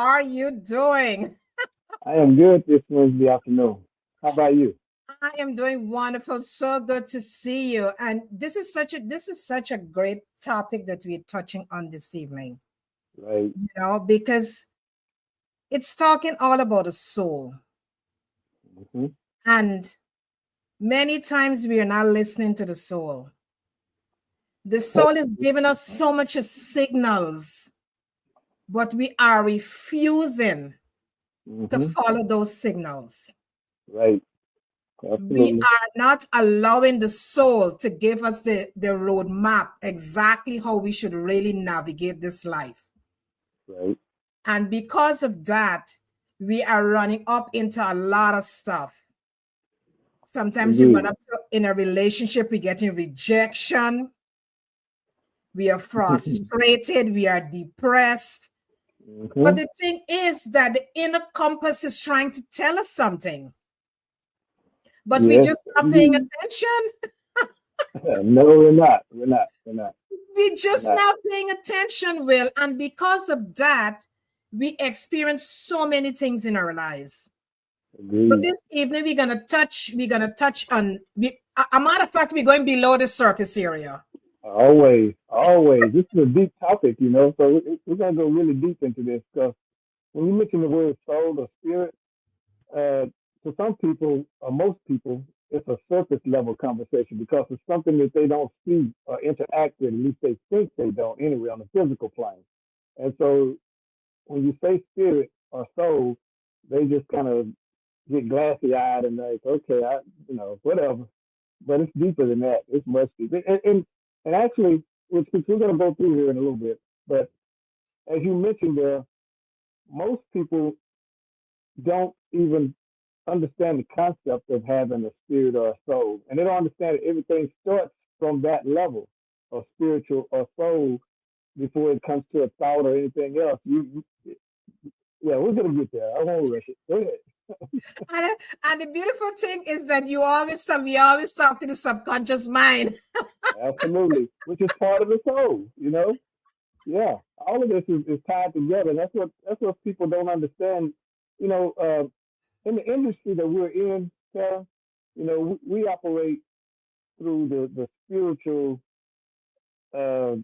are you doing? I am good this Wednesday afternoon. How about you? I am doing wonderful. So good to see you. And this is such a great topic that we're touching on this evening. Right. Because it's talking all about the soul. Hmm. And many times we are not listening to the soul. The soul is giving us so much signals, but we are refusing to Hmm. follow those signals. Right. We Absolutely. are not allowing the soul to give us the roadmap exactly how we should really navigate this life. Right. And because of that, we are running up into a lot of stuff. Sometimes we run Indeed. up to in a relationship, we're getting rejection, we are frustrated, we are depressed. But Hmm. the thing is that the inner compass is trying to tell us something, but we're Yes, just not paying indeed. attention. No, we're not. We're not. We're not. We We're just not. not paying attention, Will. And because of that, we experience so many things in our lives. But Agreed. this evening we're gonna touch on a matter of fact, we're going below the surface area. Always. Always. This is a deep topic, so we're going to go really deep into this because when you mention the word soul or spirit, uh, to some people, or most people, it's a surface level conversation because it's something that they don't see or interact with. At least they think they don't anyway on the physical plane. And so when you say spirit or soul, they just kind of get glassy eyed and like, okay, whatever. But it's deeper than that. It's much deeper. And actually, which we're going to go through here in a little bit. But as you mentioned there, most people don't even understand the concept of having a spirit or a soul. And they don't understand that everything starts from that level of spiritual or soul before it comes to a thought or anything else. Yeah, we're gonna get there. I won't rush it. Go ahead. And, and the beautiful thing is that we always talk to the subconscious mind. Absolutely. Which is part of the soul. Yeah. All of this is tied together. That's what people don't understand. You know, in the industry that we're in, Sarah, we operate through the spiritual uh,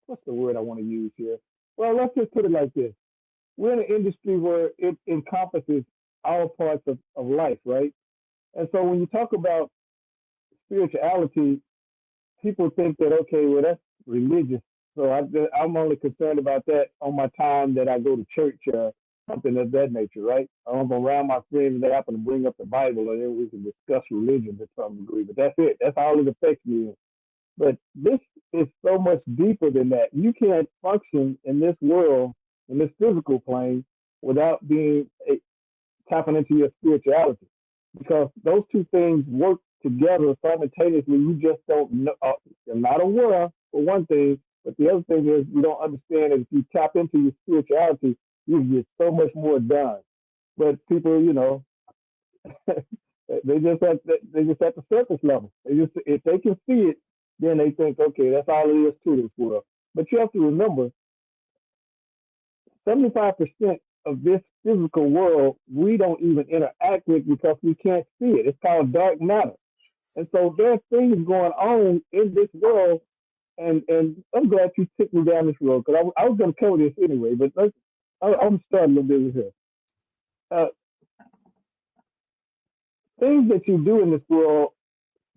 what's the word I want to use here? Well, let's just put it like this. We're in an industry where it encompasses all parts of life, right? And so when you talk about spirituality, people think that, okay, well, that's religious. So I'm only concerned about that on my time that I go to church or something of that nature, right? I'm around my friends and they happen to bring up the Bible and then we can discuss religion to some degree. But that's it. That's all it affects me. But this is so much deeper than that. You can't function in this world, in this physical plane, without tapping into your spirituality, because those two things work together simultaneously. You just don't know, you're not aware for one thing, but the other thing is you don't understand that if you tap into your spirituality, you get so much more done. But people, they just at the surface level. They just if they can see it, then they think, okay, that's all it is to this world. But you have to remember, 75% of this physical world we don't even interact with because we can't see it. It's called dark matter. And so there's things going on in this world, and I'm glad you took me down this road because I was going to cover this anyway. But I'm starting a little bit with here. Uh, Things that you do in this world,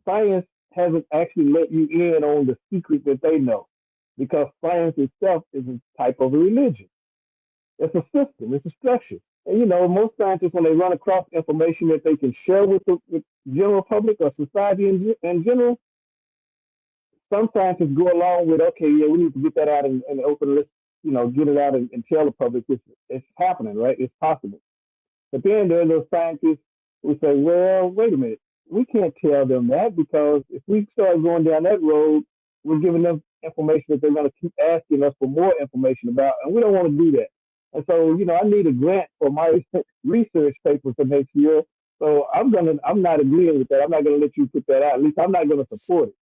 science hasn't actually let you in on the secret that they know, because science itself is a type of a religion. It's a system. It's a structure. And most scientists, when they run across information that they can share with general public or society in general, some scientists go along with, okay, yeah, we need to get that out in the open. Let's, get it out and tell the public it's happening, right? It's possible. But then there are those scientists who say, well, wait a minute. We can't tell them that because if we start going down that road, we're giving them information that they're going to keep asking us for more information about, and we don't want to do that. And so, I need a grant for my research paper for next year. So I'm not agreeing with that. I'm not gonna let you put that out. At least I'm not gonna support it.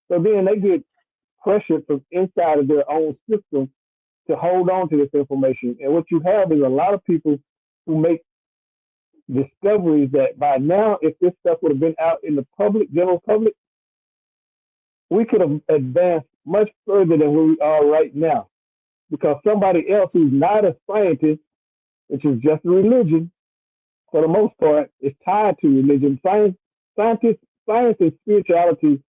So then they get pressure from inside of their own system to hold on to this information. And what you have is a lot of people who make discoveries that by now, if this stuff would have been out in the public, general public, we could have advanced much further than where we are right now. Because somebody else who's not a scientist, which is just a religion, for the most part, is tied to religion. Science and spirituality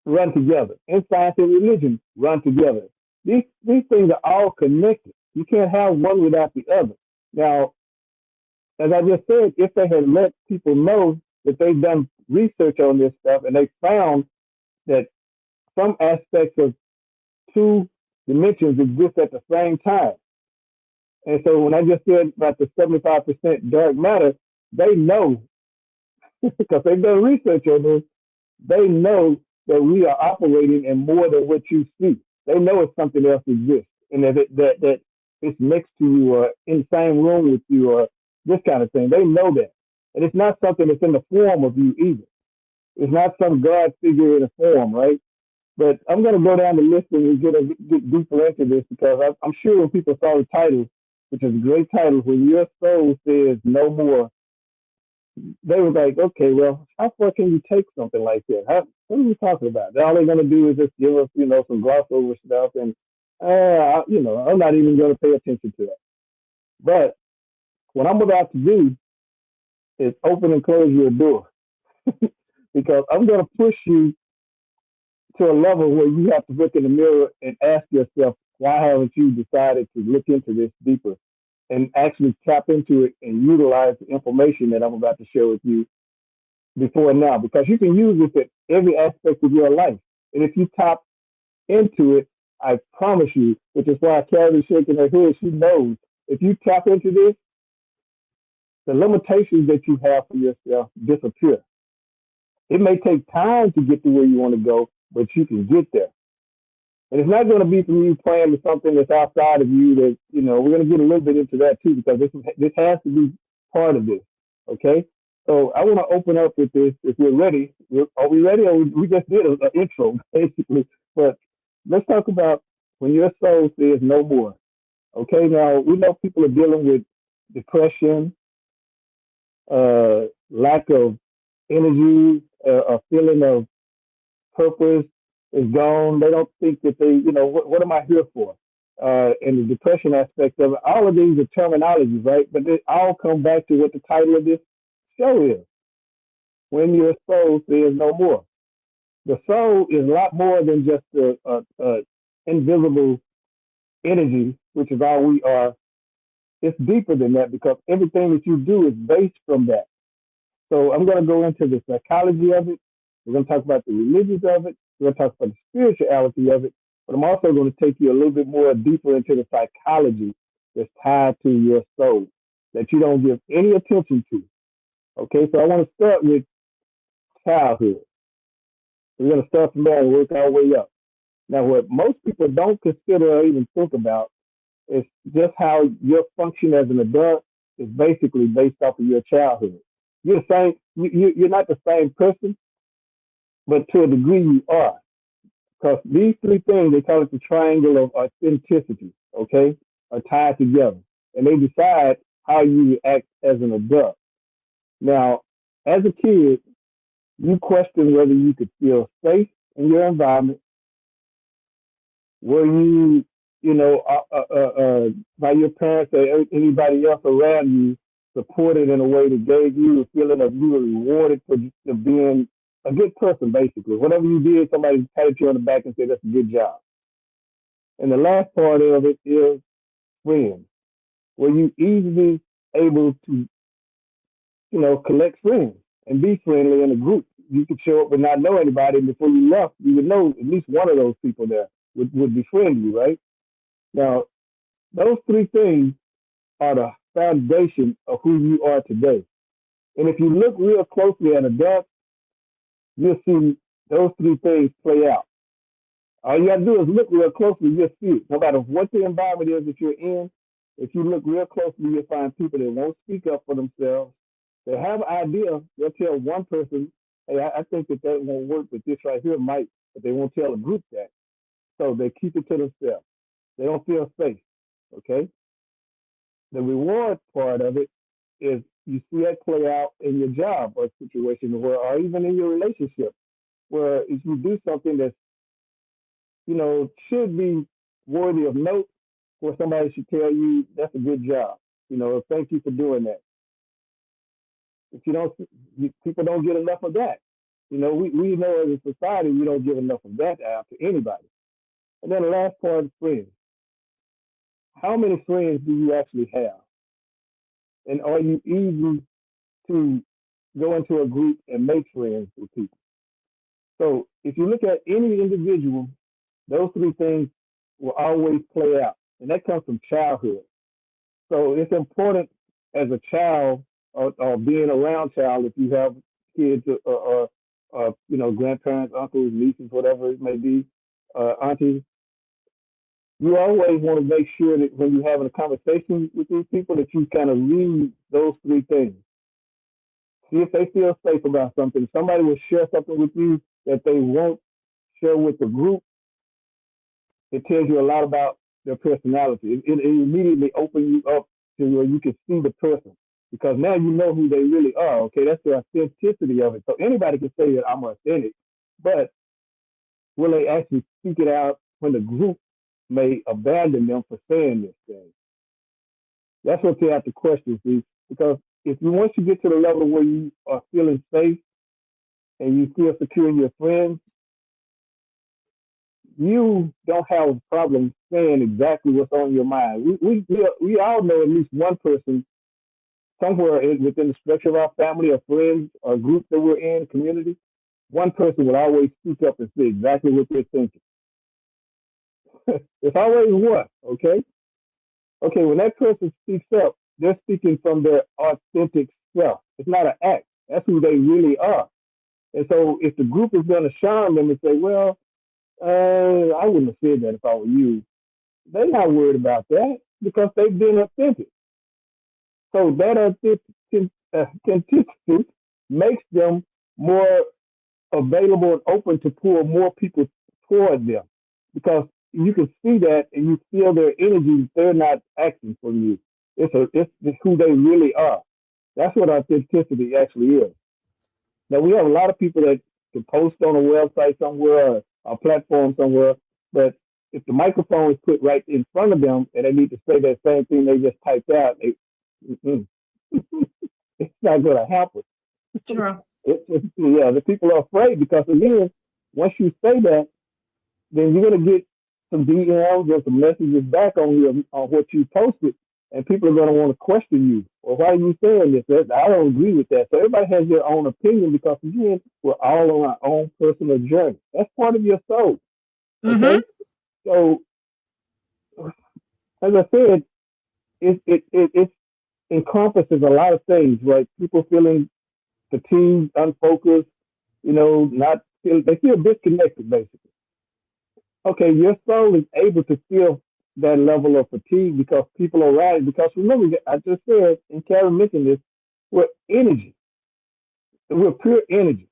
run together, and science and religion run together. These things are all connected. You can't have one without the other. Now, as I just said, if they had let people know that they've done research on this stuff and they found that some aspects of two dimensions exist at the same time. And so when I just said about the 75% dark matter, they know because they've done research on this, they know that we are operating in more than what you see. They know if something else exists and that it's next to you or in the same room with you or this kind of thing. They know that. And it's not something that's in the form of you either. It's not some God figure in a form, right? But I'm going to go down the list and get deeper into this because I'm sure when people saw the title, which is a great title, when your soul says no more, they were like, okay, well, how far can you take something like that? What are we talking about? All they're going to do is just give us, some gloss over stuff. And, I'm not even going to pay attention to that. But what I'm about to do is open and close your door because I'm going to push you to a level where you have to look in the mirror and ask yourself, why haven't you decided to look into this deeper and actually tap into it and utilize the information that I'm about to share with you before now? Because you can use this at every aspect of your life. And if you tap into it, I promise you, which is why Carrie's shaking her head, she knows if you tap into this, the limitations that you have for yourself disappear. It may take time to get to where you want to go, but you can get there. And it's not going to be from you playing with something that's outside of you that, we're going to get a little bit into that too, because this has to be part of this. Okay. So I want to open up with this. If we're ready, are we ready? Or we just did an intro basically, but let's talk about when your soul says no more. Okay. Now we know people are dealing with depression, lack of energy, a feeling of purpose is gone. They don't think that what am I here for? And the depression aspect of it, all of these are terminologies, right? But they all come back to what the title of this show is. When your soul says no more. The soul is a lot more than just a invisible energy, which is all we are. It's deeper than that because everything that you do is based from that. So I'm going to go into the psychology of it. We're going to talk about the religions of it. We're going to talk about the spirituality of it. But I'm also going to take you a little bit more deeper into the psychology that's tied to your soul that you don't give any attention to. Okay, so I want to start with childhood. We're going to start from there and work our way up. Now, what most people don't consider or even think about is just how your function as an adult is basically based off of your childhood. You're the same. You're not the same person, but to a degree you are. Because these three things, they call it the triangle of authenticity, okay, are tied together. And they decide how you act as an adult. Now, as a kid, you question whether you could feel safe in your environment. Were you, by your parents or anybody else around you, supported in a way that gave you a feeling of you were rewarded for being a good person, basically. Whatever you did, somebody patted you on the back and said, that's a good job. And the last part of it is friends. Were you easily able to, collect friends and be friendly in a group? You could show up and not know anybody, and before you left, you would know at least one of those people there would befriend you, right? Now, those three things are the foundation of who you are today. And if you look real closely at adults, you'll see those three things play out. All you got to do is look real closely, you'll see it. No matter what the environment is that you're in, if you look real closely, you'll find people that won't speak up for themselves. They have an idea. They'll tell one person, hey, I think that won't work, but this right here might, but they won't tell a group that. So they keep it to themselves. They don't feel safe. Okay. The reward part of it is you see that play out in your job or situation where, or even in your relationship, where if you do something that's, should be worthy of note, where somebody should tell you that's a good job. Thank you for doing that. If you don't, people don't get enough of that. We know as a society we don't give enough of that out to anybody. And then the last part is friends. How many friends do you actually have? And are you easy to go into a group and make friends with people? So if you look at any individual, those three things will always play out. And that comes from childhood. So it's important as a child or being around child, if you have kids or grandparents, uncles, nieces, whatever it may be, aunties, you always want to make sure that when you're having a conversation with these people that you kind of read those three things. See if they feel safe about something. If somebody will share something with you that they won't share with the group, it tells you a lot about their personality. It immediately opens you up to where you can see the person because now you know who they really are. Okay, that's the authenticity of it. So anybody can say that I'm authentic, but will they actually speak it out when the group may abandon them for saying this thing? That's what you have to question, see, because if you once you get to the level where you are feeling safe and you feel secure in your friends, you don't have a problem saying exactly what's on your mind. We all know at least one person somewhere within the structure of our family or friends or group that we're in, community. One person will always speak up and say exactly what they're thinking. It's always one, okay? Okay, when that person speaks up, they're speaking from their authentic self. It's not an act. That's who they really are. And so if the group is going to shine them and say, well, I wouldn't have said that if I were you, they're not worried about that because they've been authentic. So that authenticity makes them more available and open to pull more people toward them because you can see that and you feel their energy. They're not acting from you. It's who they really are. That's what authenticity actually is. Now we have a lot of people that can post on a website somewhere or a platform somewhere, but if the microphone is put right in front of them and they need to say that same thing they just typed out, it's not going to happen. Sure. Yeah, the people are afraid because again, once you say that, then you're going to get some DMs or some messages back on what you posted, and people are going to want to question you. Well, why are you saying this? I don't agree with that. So everybody has their own opinion because again, we're all on our own personal journey. That's part of your soul. Mm-hmm. Okay, so as I said, it encompasses a lot of things, right? People feeling fatigued, unfocused, not feel they feel disconnected basically. Okay, your soul is able to feel that level of fatigue because people are around. Because remember, I just said, and Karen mentioned this, we're energy, we're pure energy,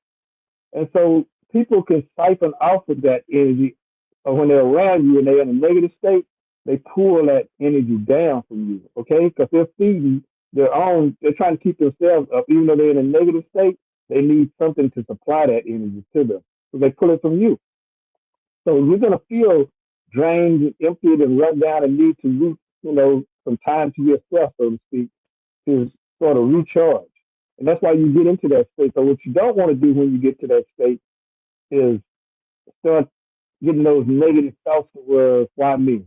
and so people can siphon off of that energy, or when they're around you and they're in a negative state, they pull that energy down from you. Okay, because they're feeding their own, they're trying to keep themselves up, even though they're in a negative state. They need something to supply that energy to them, so they pull it from you. So you're going to feel drained and emptied and run down and need to some time to yourself, so to speak, to sort of recharge. And that's why you get into that state. So what you don't want to do when you get to that state is start getting those negative thoughts to where, why me?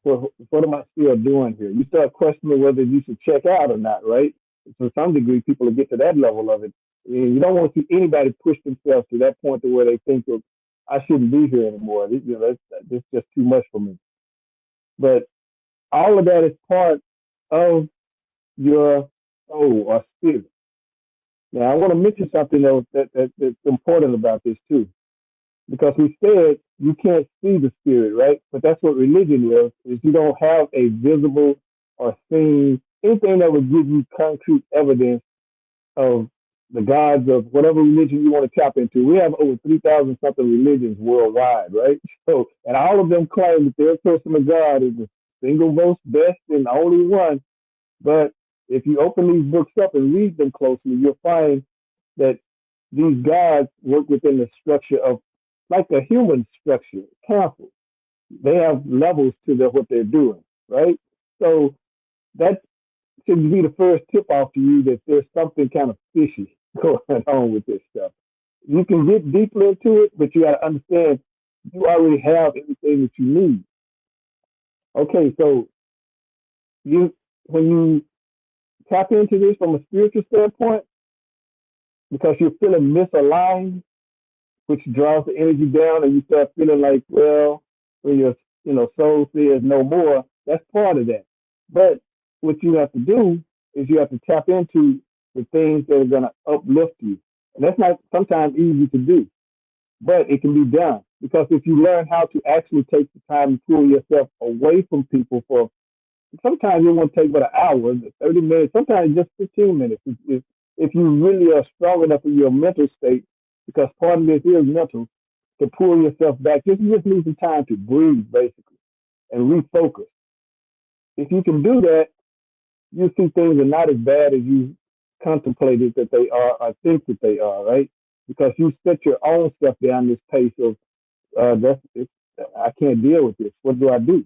What am I still doing here? You start questioning whether you should check out or not, right? To some degree, people will get to that level of it. And you don't want to see anybody push themselves to that point to where they think that I shouldn't be here anymore. That's just too much for me. But all of that is part of your soul or spirit. Now, I want to mention something that's important about this too, because we said you can't see the spirit, right? But that's what religion is you don't have a visible or seen anything that would give you concrete evidence of the gods of whatever religion you want to tap into. We have over 3,000 something religions worldwide, right? So, and all of them claim that their personal God is the single most best and only one. But if you open these books up and read them closely, you'll find that these gods work within the structure of like a human structure, council. They have levels to what they're doing, right? So that should be the first tip off to you that there's something kind of fishy going on with this stuff. You can get deeper into it, but you got to understand you already have everything that you need. Okay, so you when you tap into this from a spiritual standpoint, because you're feeling misaligned, which draws the energy down, and you start feeling like, well, when your soul says no more, that's part of that. But what you have to do is you have to tap into the things that are going to uplift you, and that's not sometimes easy to do, but it can be done because if you learn how to actually take the time to pull yourself away from people for sometimes it won't take but an hour, 30 minutes, sometimes just 15 minutes. If you really are strong enough in your mental state, because part of this is mental, to pull yourself back. You just need some time to breathe, basically, and refocus. If you can do that, you see things are not as bad as you contemplated that they are or think that they are, right? Because you set your own stuff down this pace of, I can't deal with this. What do I do?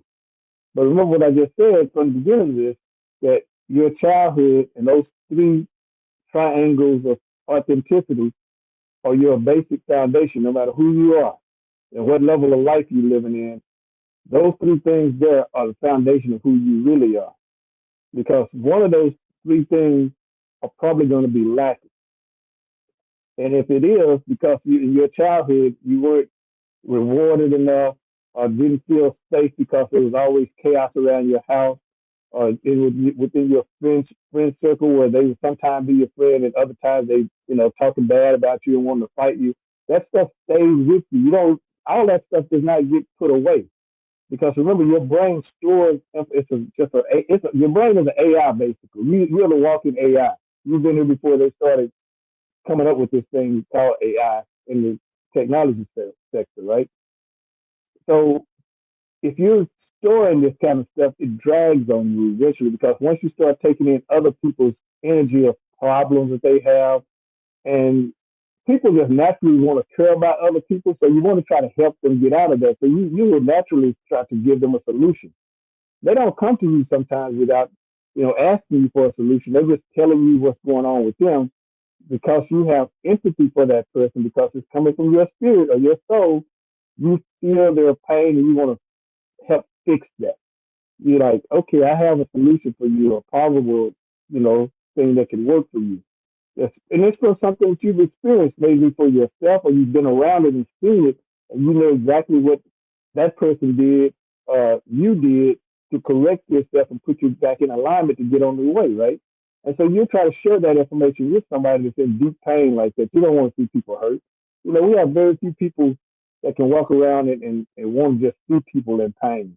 But remember what I just said from the beginning of this, that your childhood and those three triangles of authenticity are your basic foundation, no matter who you are and what level of life you're living in. Those three things there are the foundation of who you really are. Because one of those three things are probably going to be lacking. And if it is because in your childhood you weren't rewarded enough or didn't feel safe because there was always chaos around your house or within your friend circle where they would sometimes be your friend and other times they, talking bad about you and wanting to fight you. That stuff stays with you. You don't, all that stuff does not get put away. Because remember, your brain stores. Your brain is an AI basically. You're the walking AI. You've been here before they started coming up with this thing called AI in the technology sector, right? So if you're storing this kind of stuff, it drags on you eventually because once you start taking in other people's energy of problems that they have, and people just naturally want to care about other people, so you want to try to help them get out of that. So you will naturally try to give them a solution. They don't come to you sometimes without, asking you for a solution. They're just telling you what's going on with them because you have empathy for that person because it's coming from your spirit or your soul. You feel their pain and you want to help fix that. You're like, okay, I have a solution for you, a probable, thing that can work for you. Yes. And it's for something that you've experienced, maybe for yourself, or you've been around it and seen it, and you know exactly what that person did, you did to correct yourself and put you back in alignment to get on the way, right? And so you try to share that information with somebody that's in deep pain like that. You don't want to see people hurt. We have very few people that can walk around and want to just see people in pain.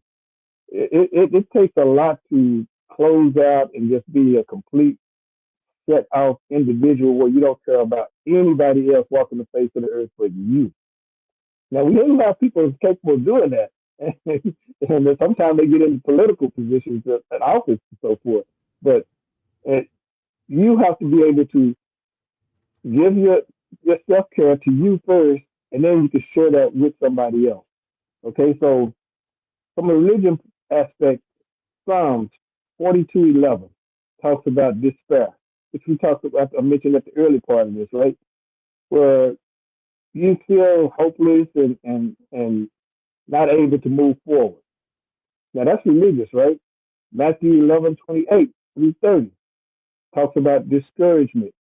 It takes a lot to close out and just be a complete set off individual where you don't care about anybody else walking the face of the earth but you. Now we have a lot of people capable of doing that, and sometimes they get into political positions at office and so forth. But uh, you have to be able to give your self care to you first, and then you can share that with somebody else. Okay, so from a religion aspect, Psalms 42:11 talks about despair, which we talked about. I mentioned at the early part of this, right? Where you feel hopeless and not able to move forward. Now that's religious, right? Matthew 11:28 through 30 talks about discouragement.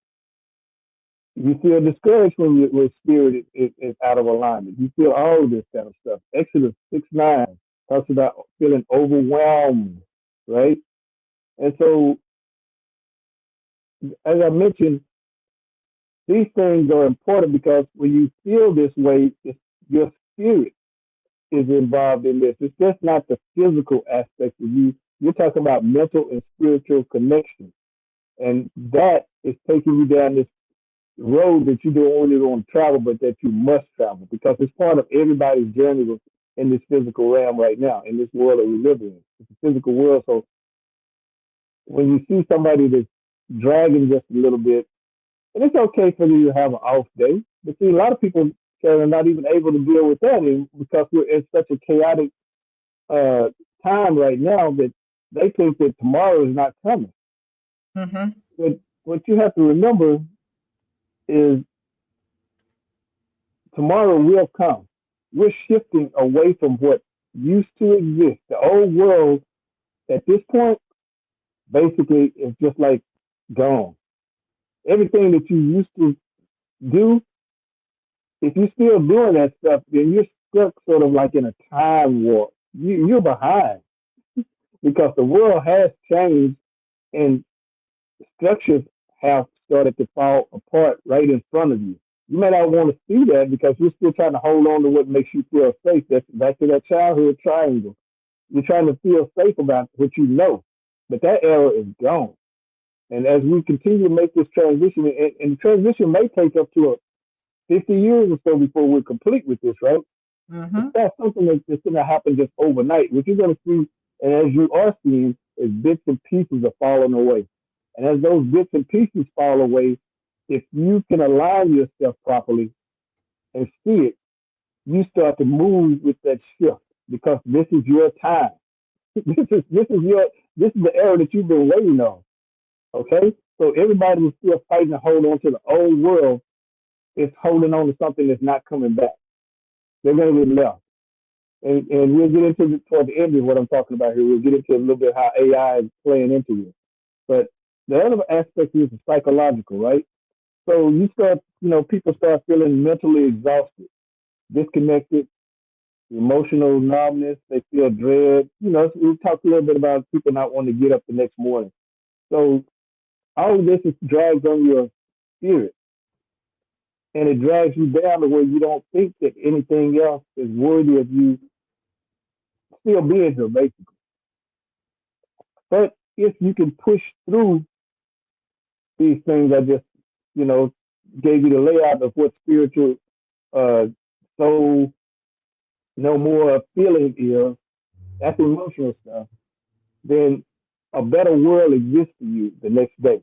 You feel discouraged when your spirit is out of alignment. You feel all of this kind of stuff. Exodus 6:9 talks about feeling overwhelmed, right? And so, as I mentioned, these things are important because when you feel this way, your spirit is involved in this. It's just not the physical aspect of you. You're talking about mental and spiritual connection. And that is taking you down this road that you don't only want to travel, but that you must travel because it's part of everybody's journey in this physical realm right now, in this world that we live in. It's a physical world. So when you see somebody that's dragging just a little bit, and it's okay for you to have an off day, but see, a lot of people are not even able to deal with that because we're in such a chaotic uh, time right now that they think that tomorrow is not coming. Mm-hmm. But what you have to remember is tomorrow will come. We're shifting away from what used to exist. The old world at this point basically is just like gone. Everything that you used to do, if you're still doing that stuff, then you're stuck sort of like in a time warp. You're behind because the world has changed and structures have started to fall apart right in front of you. You may not want to see that because you're still trying to hold on to what makes you feel safe. That's back to that childhood triangle. You're trying to feel safe about what you know, but that era is gone. And as we continue to make this transition, and the transition may take up to 50 years or so before we're complete with this, right? It's Mm-hmm. not something that's going to happen just overnight. What you're going to see, and as you are seeing, is bits and pieces are falling away. And as those bits and pieces fall away, if you can align yourself properly and see it, you start to move with that shift because this is your time. This is the era that you've been waiting on. Okay, so everybody is still fighting to hold on to the old world. Is holding on to something that's not coming back. They're going to get left. And we'll get into toward the end of what I'm talking about here. We'll get into a little bit how AI is playing into this. But the other aspect is the psychological, right? So you start, people start feeling mentally exhausted, disconnected, emotional numbness. They feel dread. We talked a little bit about people not wanting to get up the next morning. So all of this is drags on your spirit, and it drags you down to where you don't think that anything else is worthy of you still being here, basically. But if you can push through these things, I just, you know, gave you the layout of what spiritual uh, soul, no more feeling is, that's emotional stuff, then a better world exists for you the next day.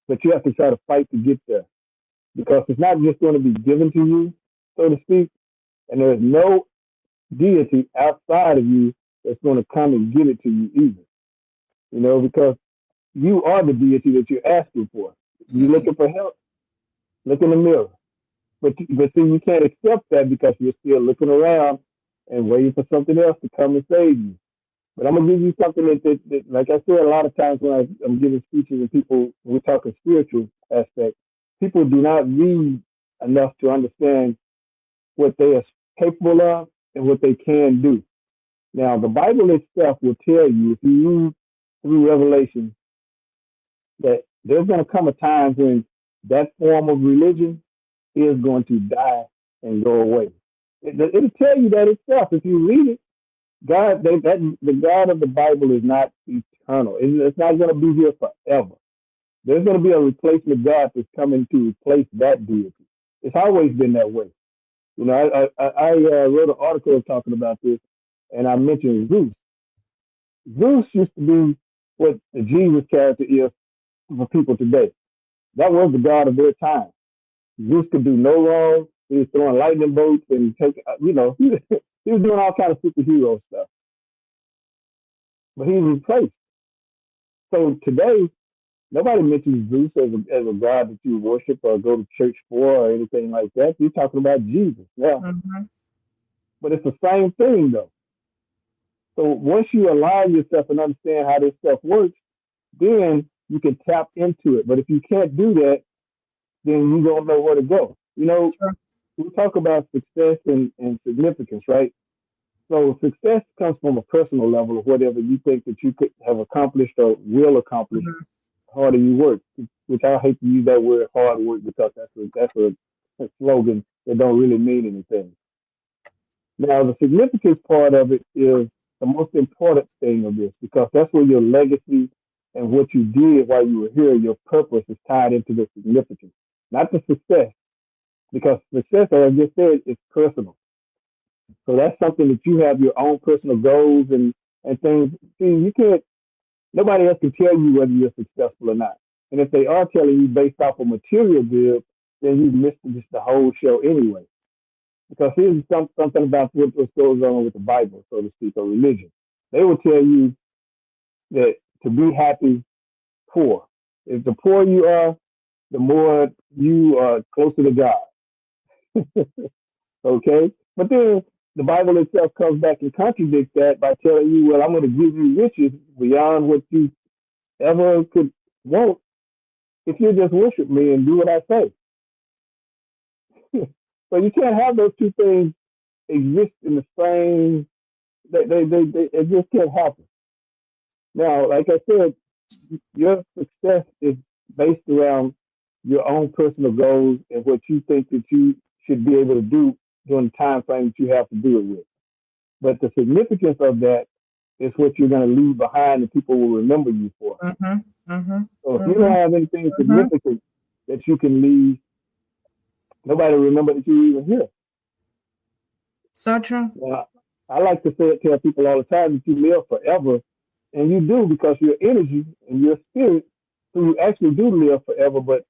But you have to try to fight to get there because it's not just going to be given to you, so to speak, and there's no deity outside of you that's going to come and give it to you either. Because you are the deity that you're asking for. You're looking for help, look in the mirror. But see, you can't accept that because you're still looking around and waiting for something else to come and save you. But I'm gonna give you something that like I said, a lot of times when I'm giving speeches and people, we're talking spiritual aspect, people do not read enough to understand what they are capable of and what they can do. Now, the Bible itself will tell you, if you read through Revelation, that there's going to come a time when that form of religion is going to die and go away. It'll tell you that itself if you read it. The God of the Bible is not eternal. It's not going to be here forever. There's going to be a replacement God that's coming to replace that deity. It's always been that way. I wrote an article talking about this, and I mentioned Zeus. Zeus used to be what the Jesus character is for people today. That was the God of their time. Zeus could do no wrong. He was throwing lightning bolts and he was doing all kind of superhero stuff. But he was replaced. So today, nobody mentions Zeus as a god that you worship or go to church for or anything like that. You're talking about Jesus now. Mm-hmm. But it's the same thing though. So once you align yourself and understand how this stuff works, then you can tap into it. But if you can't do that, then you don't know where to go. Sure. We talk about success and significance, right? So success comes from a personal level of whatever you think that you could have accomplished or will accomplish. Mm-hmm. The harder you work, which I hate to use that word hard work because that's a slogan that don't really mean anything. Now the significance part of it is the most important thing of this because that's where your legacy and what you did while you were here, your purpose is tied into the significance. not the success, because success, as I just said, is personal. So that's something that you have your own personal goals and things. See, you can't. Nobody else can tell you whether you're successful or not. And if they are telling you based off of material goods, then you missed just the whole show anyway. Because here's something about what goes on with the Bible, so to speak, or religion. They will tell you that to be happy, poor. If the poorer you are, the more you are closer to God. Okay? But then the Bible itself comes back and contradicts that by telling you, well, I'm going to give you riches beyond what you ever could want if you just worship me and do what I say. So you can't have those two things exist in the same. It just can't happen. Now, like I said, your success is based around your own personal goals and what you think that you should be able to do during the time frame that you have to do it with. But the significance of that is what you're going to leave behind and people will remember you for. So if you don't have anything significant that you can leave, nobody will remember that you were even here. So true. Now, I like to tell people all the time that you live forever, and you do because your energy and your spirit, so you actually do live forever. But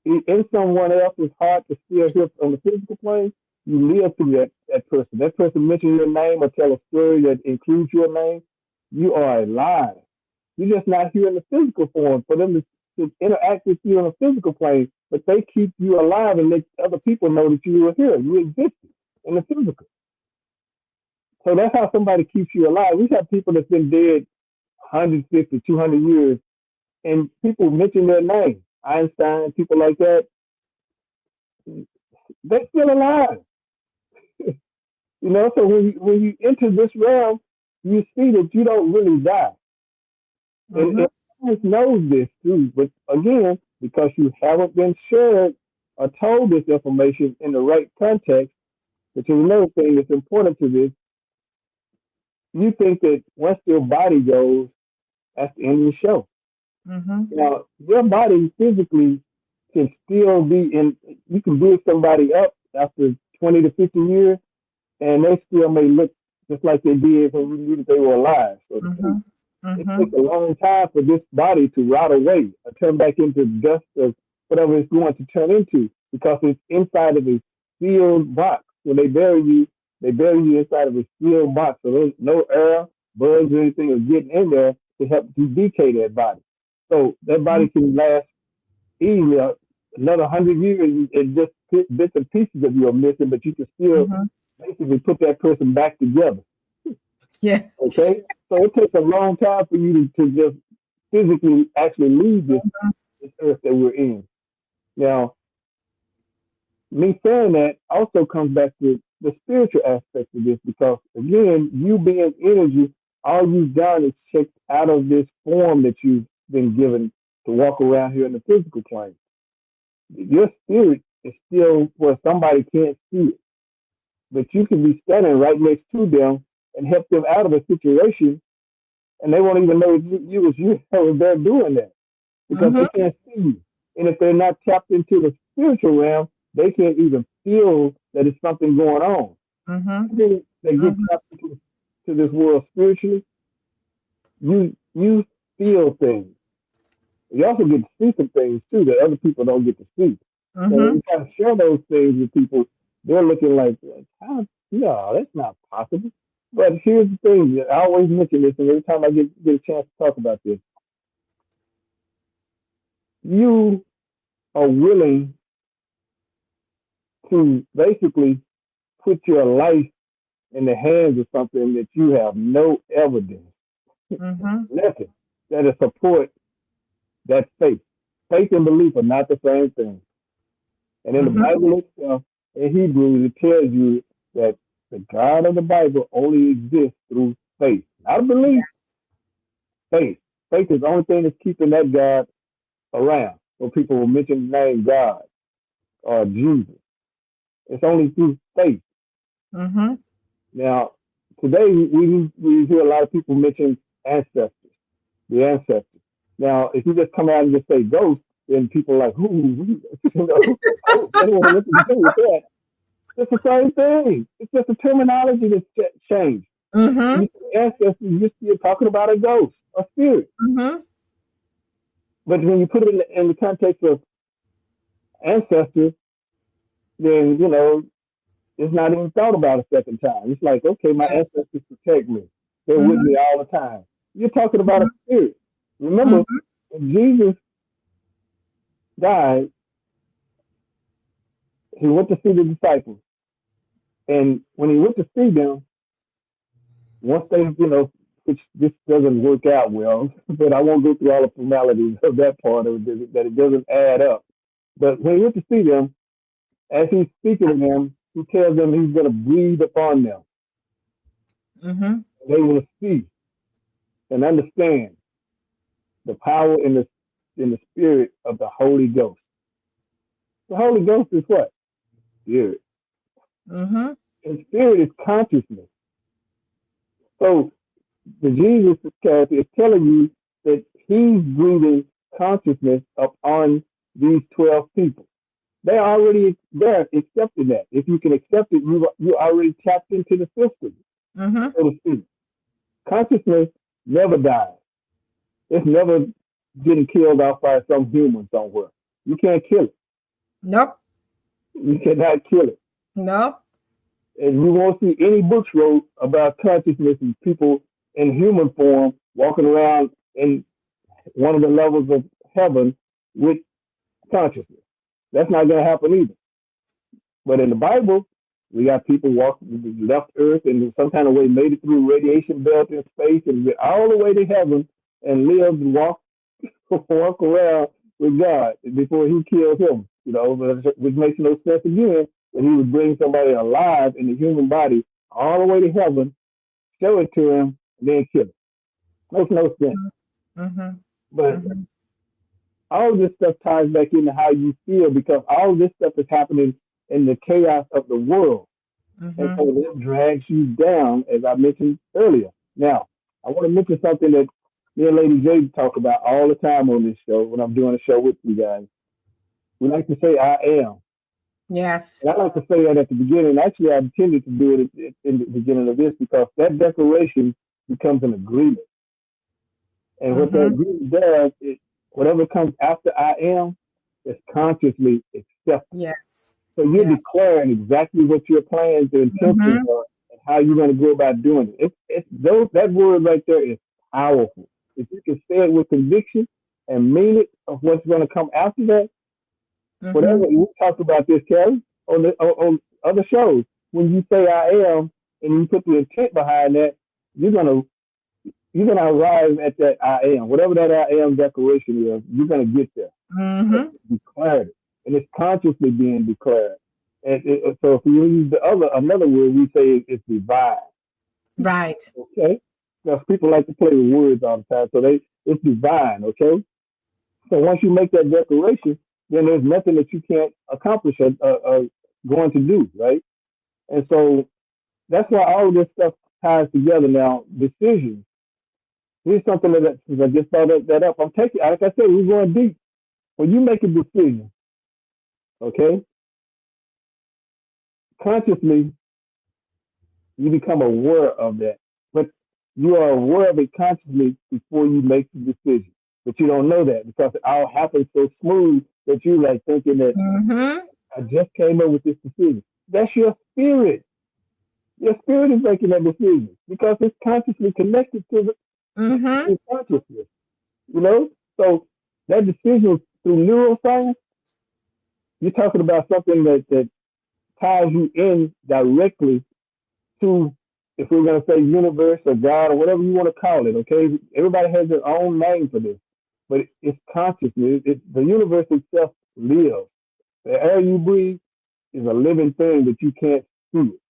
in someone else's heart to still here on the physical plane, you live through that person. That person mention your name or tell a story that includes your name. You are alive. You're just not here in the physical form for them to interact with you on a physical plane, but they keep you alive and let other people know that you were here. You existed in the physical. So that's how somebody keeps you alive. We have people that's been dead 150, 200 years, and people mention their name. Einstein, people like that, they're still alive. So when you enter this realm, you see that you don't really die. And science knows this too, but again, because you haven't been shared or told this information in the right context, which is another thing that's important to this, you think that once your body goes, that's the end of the show. Now, your body physically can still be in, you can build somebody up after 20 to 50 years, and they still may look just like they did when you knew that they were alive. So it takes a long time for this body to rot away or turn back into dust or whatever it's going to turn into because it's inside of a sealed box. When they bury you inside of a sealed box. So there's no air, bugs, or anything are getting in there to help you decay that body. So that body can last easily another 100 years and just bits and pieces of you are missing, but you can still basically put that person back together. Yeah. Okay? So it takes a long time for you to just physically actually leave this earth that we're in. Now, me saying that also comes back to the spiritual aspect of this because, again, you being energy, all you've done is checked out of this form that you've been given to walk around here in the physical plane. Your spirit is still where somebody can't see it, but you can be standing right next to them and help them out of a situation, and they won't even know you was you that was there doing that because they can't see you. And if they're not tapped into the spiritual realm, they can't even feel that it's something going on. They get tapped into this world spiritually. You feel things. You also get to see some things too that other people don't get to see. So when you try to share those things with people, they're looking like, how? No, that's not possible. But here's the thing: I always mention this, and every time I get a chance to talk about this, you are willing to basically put your life in the hands of something that you have no evidence, nothing that will support that faith. Faith and belief are not the same thing. And in the Bible itself, in Hebrews, it tells you that the God of the Bible only exists through faith, not belief. Faith. Faith is the only thing that's keeping that God around. So people will mention the name God or Jesus. It's only through faith. Now, today we hear a lot of people mention ancestors, the ancestors. Now, if you just come out and just say ghost, and people are like, who, you know, they don't want nothing to do with that. It's the same thing. It's just a terminology that's changed. Mm-hmm. You ancestors, you're talking about a ghost, a spirit. Mm-hmm. But when you put it in the context of ancestors, then you know it's not even thought about a second time. It's like, okay, my Yes. ancestors protect me. They're with Mm-hmm. me all the time. You're talking about a spirit. Remember, Mm-hmm. when Jesus died, he went to see the disciples. And when he went to see them, once they, you know, which this doesn't work out well, but I won't go through all the formalities of that part of it, that it doesn't add up. But when he went to see them, as he's speaking to them, he tells them he's going to breathe upon them. Mm-hmm. They will see and understand the power in the spirit of the Holy Ghost. The Holy Ghost is what? Spirit. Mm-hmm. And spirit is consciousness. So the Jesus character is telling you that he's breathing consciousness upon these 12 people. They already there accepting that. If you can accept it, you already tapped into the system, Mm-hmm. so to speak. Consciousness never dies. It's never getting killed off by some human somewhere. You can't kill it. Nope. You cannot kill it. Nope. And you won't see any books wrote about consciousness and people in human form walking around in one of the levels of heaven with consciousness. That's not going to happen either. But in the Bible, we got people left Earth and in some kind of way made it through radiation belt in space and went all the way to heaven and lived and walk around with God before he killed him. You know, which makes no sense again that he would bring somebody alive in the human body all the way to heaven, show it to him, and then kill him. Makes no sense. Mm-hmm. But Mm-hmm. all of this stuff ties back into how you feel because all of this stuff is happening in the chaos of the world. And Mm-hmm. so this drags you down, as I mentioned earlier. Now, I want to mention something that me and Lady J talk about all the time on this show when I'm doing a show with you guys. We like to say I am. Yes. And I like to say that at the beginning. Actually, I intended to do it in the beginning of this because that declaration becomes an agreement. And what that Mm-hmm. agreement does is whatever comes after I am is consciously accepted. Yes. So you're Yeah. declaring exactly what your plans and intentions Mm-hmm. are and how you're going to go about doing it. That word right there is powerful. If you can say it with conviction and mean it of what's going to come after that, whatever Mm-hmm. we talked about this, Kelly, on other shows. When you say I am and you put the intent behind that, you're gonna you're gonna arrive at that I am. Whatever that I am declaration is, you're gonna get there. Because Mm-hmm. you declared it. And it's consciously being declared. So if you use another word, we say it's divine. Right. Okay? Because people like to play with words all the time. So it's divine, okay? So once you make that declaration, then there's nothing that you can't accomplish or going to do, right? And so that's why all of this stuff ties together now. Decisions. Here's something that since I just brought that up. I'm taking, like I said, we're going deep. When you make a decision, okay, consciously you become aware of that. But you are aware of it consciously before you make the decision. But you don't know that because it all happens so smooth that you like thinking that Mm-hmm. I just came up with this decision. That's your spirit. Your spirit is making that decision because it's consciously connected to Mm-hmm. the consciousness. You know? So that decision through neuroscience, you're talking about something that ties you in directly to, if we're going to say universe or God or whatever you want to call it, okay? Everybody has their own name for this, but it's consciousness. The universe itself lives. The air you breathe is a living thing that you can't see it,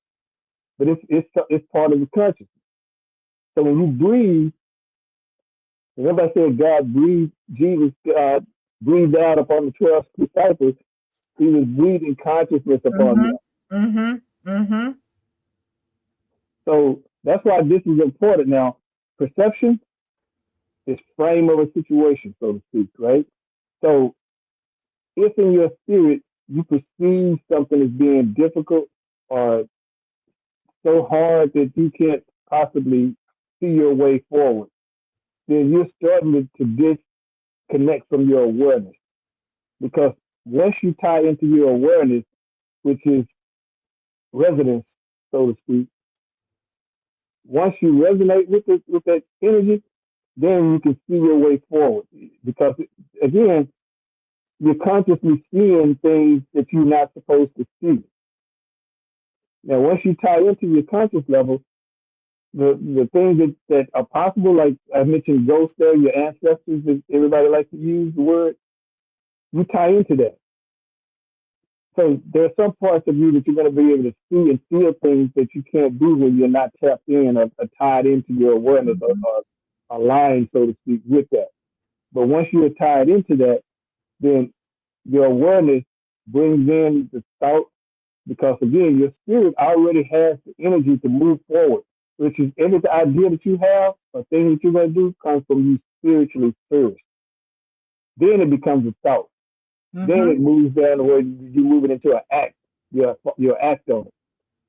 but it's part of the consciousness. So when you breathe, everybody said God breathed, Jesus breathed out upon the 12 disciples. He was breathing consciousness upon Mm-hmm. them. Mm-hmm. Mm-hmm. So that's why this is important. Now, perception is frame of a situation, so to speak, right? So if in your spirit you perceive something as being difficult or so hard that you can't possibly see your way forward, then you're starting to disconnect from your awareness. Because once you tie into your awareness, which is resonance, so to speak, once you resonate with that energy, then you can see your way forward. Because again, you're consciously seeing things that you're not supposed to see. Now, once you tie into your conscious level, the things that are possible, like I mentioned, ghosts there, your ancestors, that everybody likes to use the word, you tie into that. So there are some parts of you that you're going to be able to see and feel things that you can't do when you're not tapped in or tied into your awareness or aligned, so to speak, with that. But once you're tied into that, then your awareness brings in the thought because again, your spirit already has the energy to move forward, which is every idea that you have or thing that you're going to do comes from you spiritually first. Then it becomes a thought. Then Mm-hmm. it moves down the way you move it into an act, your act on it.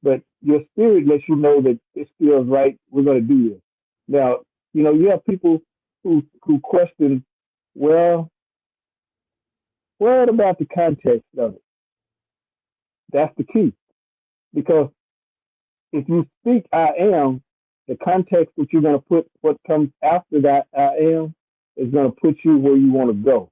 But your spirit lets you know that this feels right. We're going to do this. Now, you have people who question, well, what about the context of it? That's the key. Because if you speak I am, the context that you're going to put what comes after that I am is going to put you where you want to go.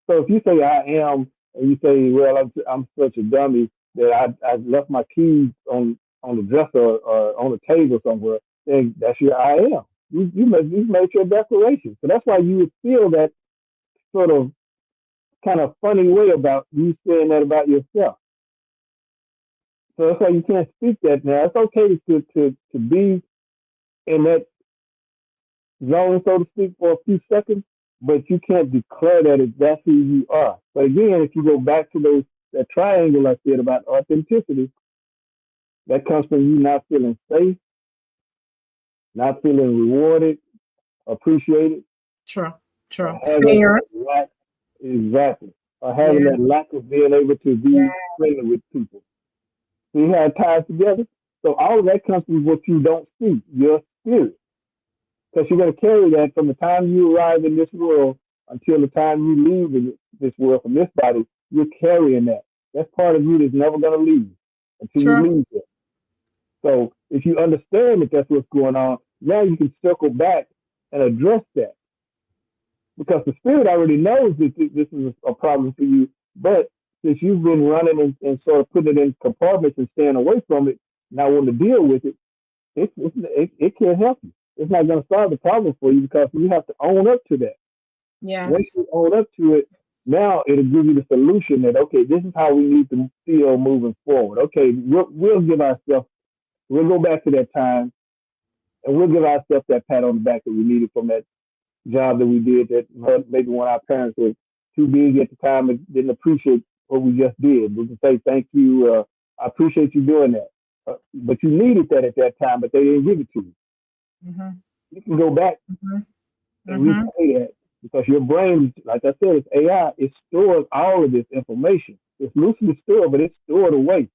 So if you say I am and you say, well, I'm such a dummy that I left my keys on the dresser or on the table somewhere, then that's your I am. You've made your declaration. So that's why you would feel that sort of kind of funny way about you saying that about yourself. So that's why you can't speak that now. It's okay to be in that zone, so to speak, for a few seconds, but you can't declare that that's who you are. But again, if you go back to that triangle I said about authenticity, that comes from you not feeling safe, not feeling rewarded, appreciated, True. or True. having Fear. that lack, exactly, or having Yeah. that lack of being able to Yeah. be friendly with people. So you have ties together. So all of that comes from what you don't see, your spirit. Because you're going to carry that from the time you arrive in this world until the time you leave this world from this body. You're carrying that. That's part of you that's never going to leave until you True. leave it. So if you understand that that's what's going on, now you can circle back and address that because the spirit already knows that this is a problem for you. But since you've been running and sort of putting it in compartments and staying away from it, not wanting to deal with it, it can't help you. It's not going to solve the problem for you because you have to own up to that. Once Yes. you own up to it, now it'll give you the solution that okay, this is how we need to feel moving forward. Okay, we'll give ourselves, we'll go back to that time, and we'll give ourselves that pat on the back that we needed from that job that we did that maybe one of our parents was too big at the time and didn't appreciate what we just did. We can say thank you, I appreciate you doing that, but you needed that at that time, but they didn't give it to you. Mm-hmm. You can go back Mm-hmm. and Mm-hmm. replay that because your brain, like I said, it's AI. It stores all of this information. It's loosely stored, but it's stored away.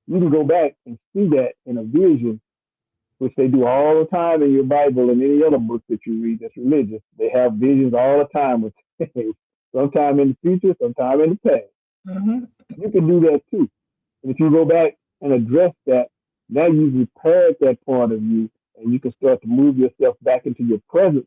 You can go back and see that in a vision, which they do all the time in your Bible and any other book that you read that's religious. They have visions all the time, with sometime in the future, sometime in the past. Mm-hmm. You can do that too. And if you go back and address that, now you've repaired that part of you, and you can start to move yourself back into your present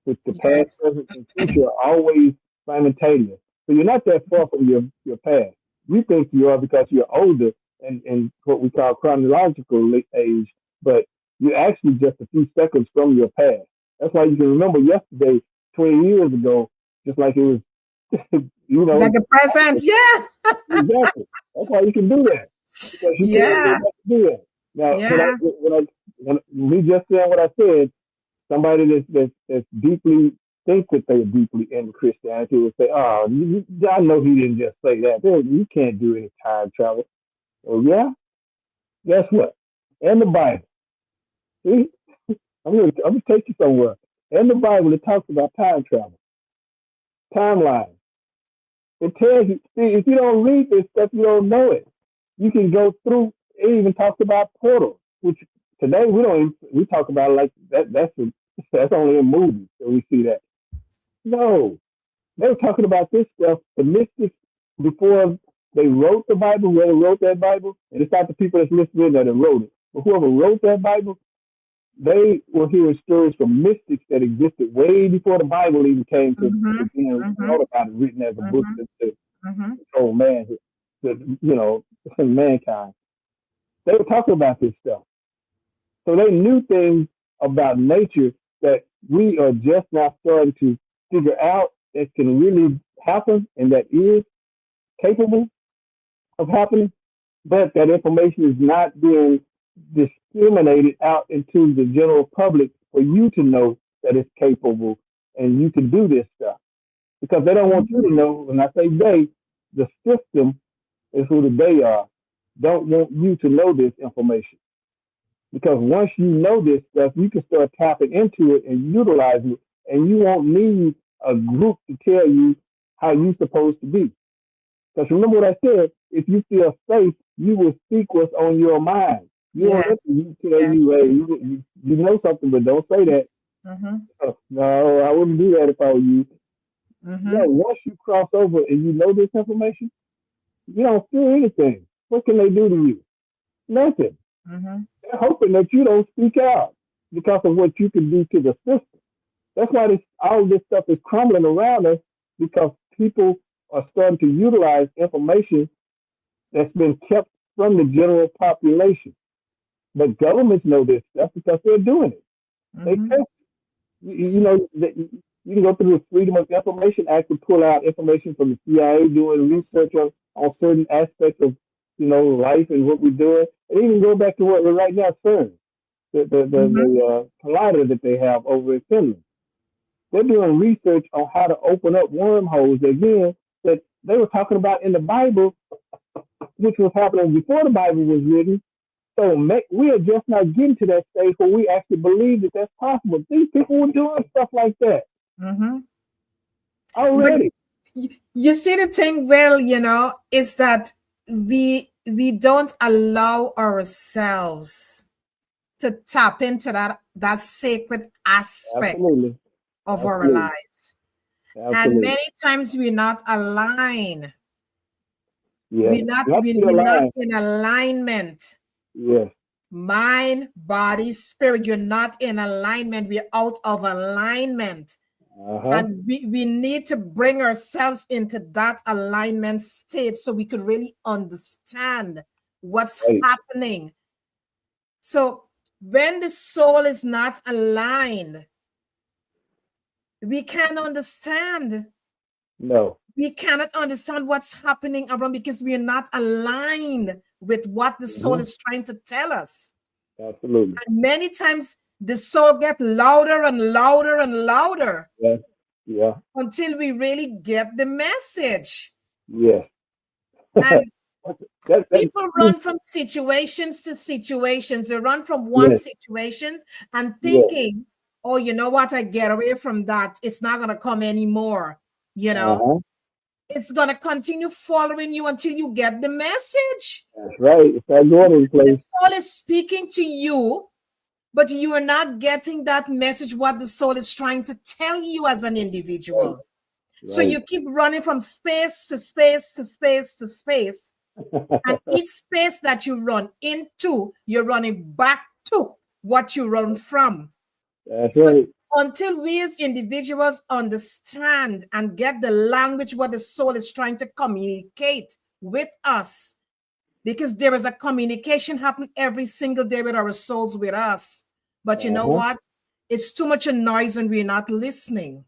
with the past, Yes. present, and future are always simultaneous. So you're not that far from your past. You think you are because you're older and what we call chronological age, but you're actually just a few seconds from your past. That's why you can remember yesterday, 20 years ago, just like it was, you Like know, a present. Yeah. exactly. That's why you can do that because you can go Yeah. back and do that. Now, Yeah. when me just saying what I said, somebody that's deeply think that they're deeply into Christianity would say, "Oh, I know he didn't just say that. You can't do any time travel." Well, yeah. Guess what? In the Bible, see, I'm gonna take you somewhere. In the Bible, it talks about time travel, timeline. It tells you. See, if you don't read this stuff, you don't know it. You can go through. It even talks about portals, which today we don't. We talk about it like that. That's only in movies that we see that. No, they were talking about this stuff. The mystics before they wrote the Bible, whoever wrote that Bible, and it's not the people that's listed that wrote it, but whoever wrote that Bible, they were hearing stories from mystics that existed way before the Bible even came to being thought about it, written as a book to control man, mankind. They were talking about this stuff. So they knew things about nature that we are just now starting to figure out that can really happen and that is capable of happening, but that information is not being disseminated out into the general public for you to know that it's capable and you can do this stuff. Because they don't want you to know, when I say they, the system is who the they are, don't want you to know this information. Because once you know this stuff, you can start tapping into it and utilizing it, and you won't need a group to tell you how you're supposed to be. Because remember what I said, if you feel safe, you will speak what's on your mind. You won't let you tell you, hey, you know something, but don't say that. No, I wouldn't do that if I were you. No, once you cross over and you know this information, you don't feel anything. What can they do to you? Nothing. They're hoping that you don't speak out because of what you can do to the system. That's why all this stuff is crumbling around us because people are starting to utilize information that's been kept from the general population. But governments know this stuff because they're doing it. They test it. You can go through the Freedom of Information Act and pull out information from the CIA doing research on certain aspects of life and what we're doing, and even go back to what we're right now CERN, the collider that they have over in Finland. They're doing research on how to open up wormholes again that they were talking about in the Bible, which was happening before the Bible was written. So we are just now getting to that stage where we actually believe that that's possible. These people were doing stuff like that already. But you see the thing, well, is that we don't allow ourselves to tap into that sacred aspect of our lives. And many times we're not aligned. We're not in alignment. Yes. Mind, body, spirit. You're not in alignment. We're out of alignment. And we need to bring ourselves into that alignment state so we could really understand what's happening. So when the soul is not aligned, we can't understand. No. We cannot understand what's happening around because we are not aligned with what the soul is trying to tell us. Absolutely. And many times the soul gets louder and louder and louder. Yes. Yeah. Until we really get the message. Yes. And people run from situations to situations. They run from one situation and thinking, oh, you know what? I get away from that. It's not going to come anymore. It's going to continue following you until you get the message. That's right. It's that going place. The soul is speaking to you, but you are not getting that message, what the soul is trying to tell you as an individual. Right. So you keep running from space to space to space to space. And each space that you run into, you're running back to what you run from. That's right. Until we as individuals understand and get the language what the soul is trying to communicate with us, because there is a communication happening every single day with our souls with us. But you know what? It's too much a noise and we're not listening.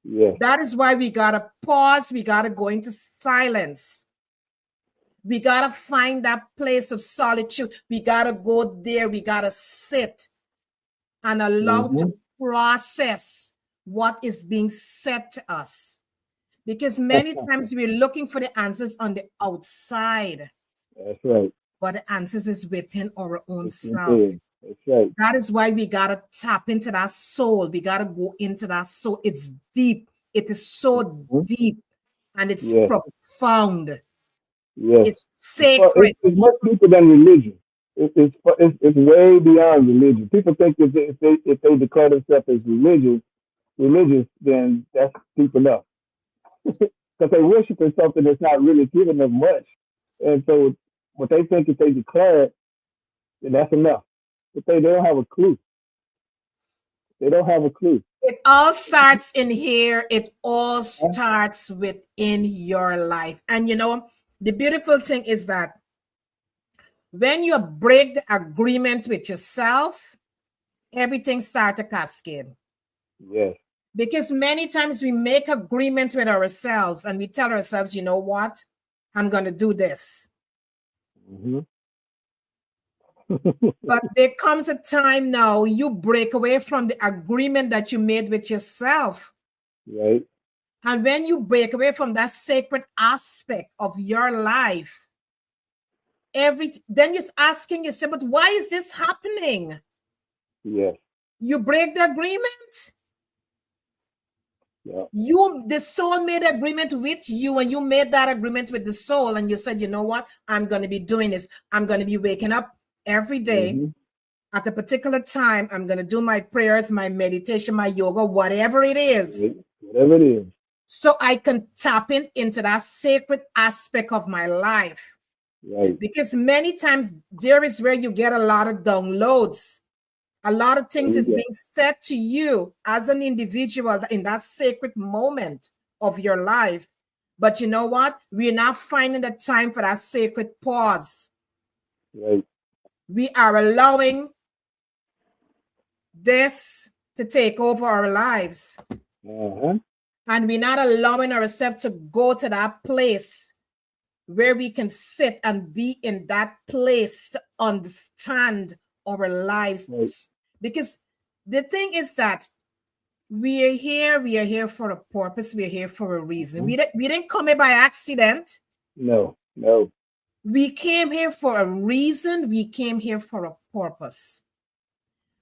Yes. That is why we got to pause. We got to go into silence. We got to find that place of solitude. We got to go there. We got to sit and allow to process what is being said to us. Because many times we're looking for the answers on the outside. That's right. But the answers is within our own self. That's right. That is why we got to tap into that soul. We got to go into that soul. It's deep. It is so deep. and it's Yes. profound. Yes. It's sacred. It's much deeper than religion. It's way beyond religion. People think that if they declare themselves as religious, then that's deep enough because they worship in something that's not really giving them much. And so what they think if they declare it, then that's enough. But they don't have a clue. They don't have a clue. It all starts in here. It all Huh? starts within your life. And the beautiful thing is that when you break the agreement with yourself, everything starts to cascade. Yes. Because many times we make agreement with ourselves and we tell ourselves, you know what? I'm going to do this. Hmm. But there comes a time now you break away from the agreement that you made with yourself. Right. And when you break away from that sacred aspect of your life, then you're asking yourself, but why is this happening? Yes. You break the agreement. Yeah. The soul made an agreement with you, and you made that agreement with the soul, and you said, you know what? I'm going to be doing this. I'm going to be waking up every day Hmm. at a particular time. I'm going to do my prayers, my meditation, my yoga, whatever it is, Right. Whatever it is. so I can tap into that sacred aspect of my life. Right. Because many times there is where you get a lot of downloads. A lot of There things you is go. being said to you as an individual in that sacred moment of your life. But you know what? We're not finding the time for that sacred pause. Right. We are allowing this to take over our lives. Uh-huh. And we're not allowing ourselves to go to that place where we can sit and be in that place to understand our lives. Right. Because the thing is that we are here for a purpose, we're here for a reason. Hmm. We didn't come here by accident. No. No. We came here for a reason, we came here for a purpose.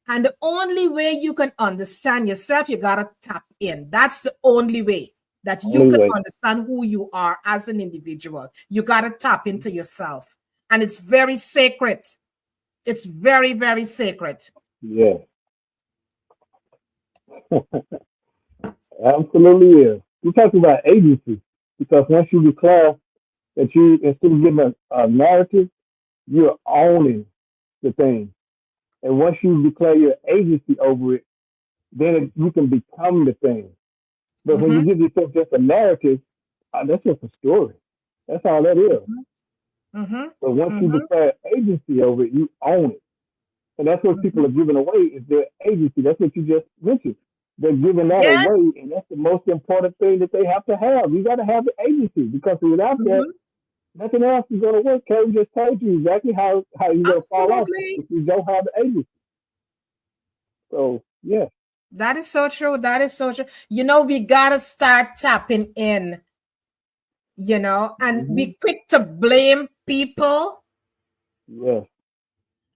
And the only way you can understand yourself, you got to tap in. That's the only way that you Only can way. understand who you are as an individual. You got to tap into yourself. And it's very sacred. It's very, very sacred. Yeah. Absolutely is. We're talking about agency because once you declare that you, instead of giving a narrative, you're owning the thing. And once you declare your agency over it, then you can become the thing. But when you Mm-hmm. give yourself just a narrative, that's just a story. That's all that is. Mm-hmm. But once you Mm-hmm. declare agency over it, you own it. And that's what people Mm-hmm. are giving away is their agency. That's what you just mentioned. They're giving that Yeah. away, and that's the most important thing that they have to have. You got to have the agency because without that, Mm-hmm. nothing else is going to work. Kevin just told you exactly how you're going to fall off Absolutely. if you don't have the agency. So, yeah. That is so true. That is so true. We got to start tapping in, and Hmm. be quick to blame people, Yes.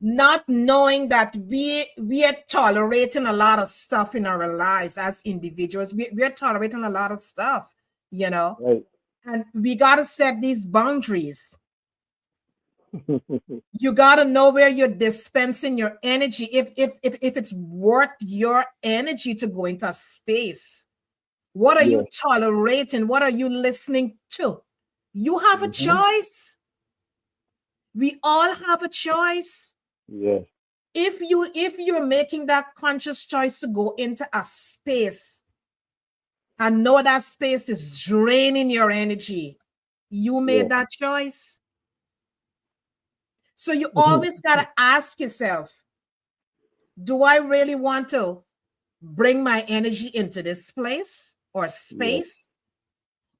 not knowing that we are tolerating a lot of stuff in our lives as individuals. We're tolerating a lot of stuff, you know, Right. and we got to set these boundaries. You got to know where you're dispensing your energy, if it's worth your energy to go into a space. What are you Yes. tolerating? What are you listening to? You have a Hmm. choice. We all have a choice. Yes. If you're making that conscious choice to go into a space and know that space is draining your energy, you made Yes. that choice. So you always got to ask yourself, do I really want to bring my energy into this place or Yes. space?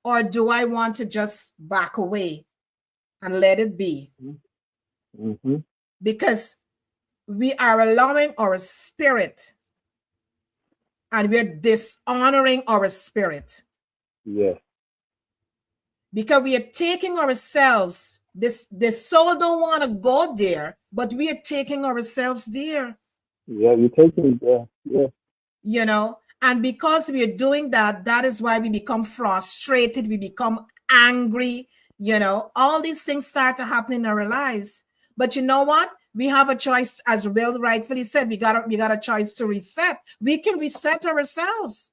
Or do I want to just back away and let it be? Hmm. Because we are allowing our spirit and we're dishonoring our spirit Yes. because we are taking ourselves. This soul don't want to go there, but we are taking ourselves there. Yeah. You're taking. Yeah. You know, And because we are doing that, that is why we become frustrated, we become angry, all these things start to happen in our lives. But you know what? We have a choice, as Will rightfully said, we got a choice to reset. We can reset ourselves.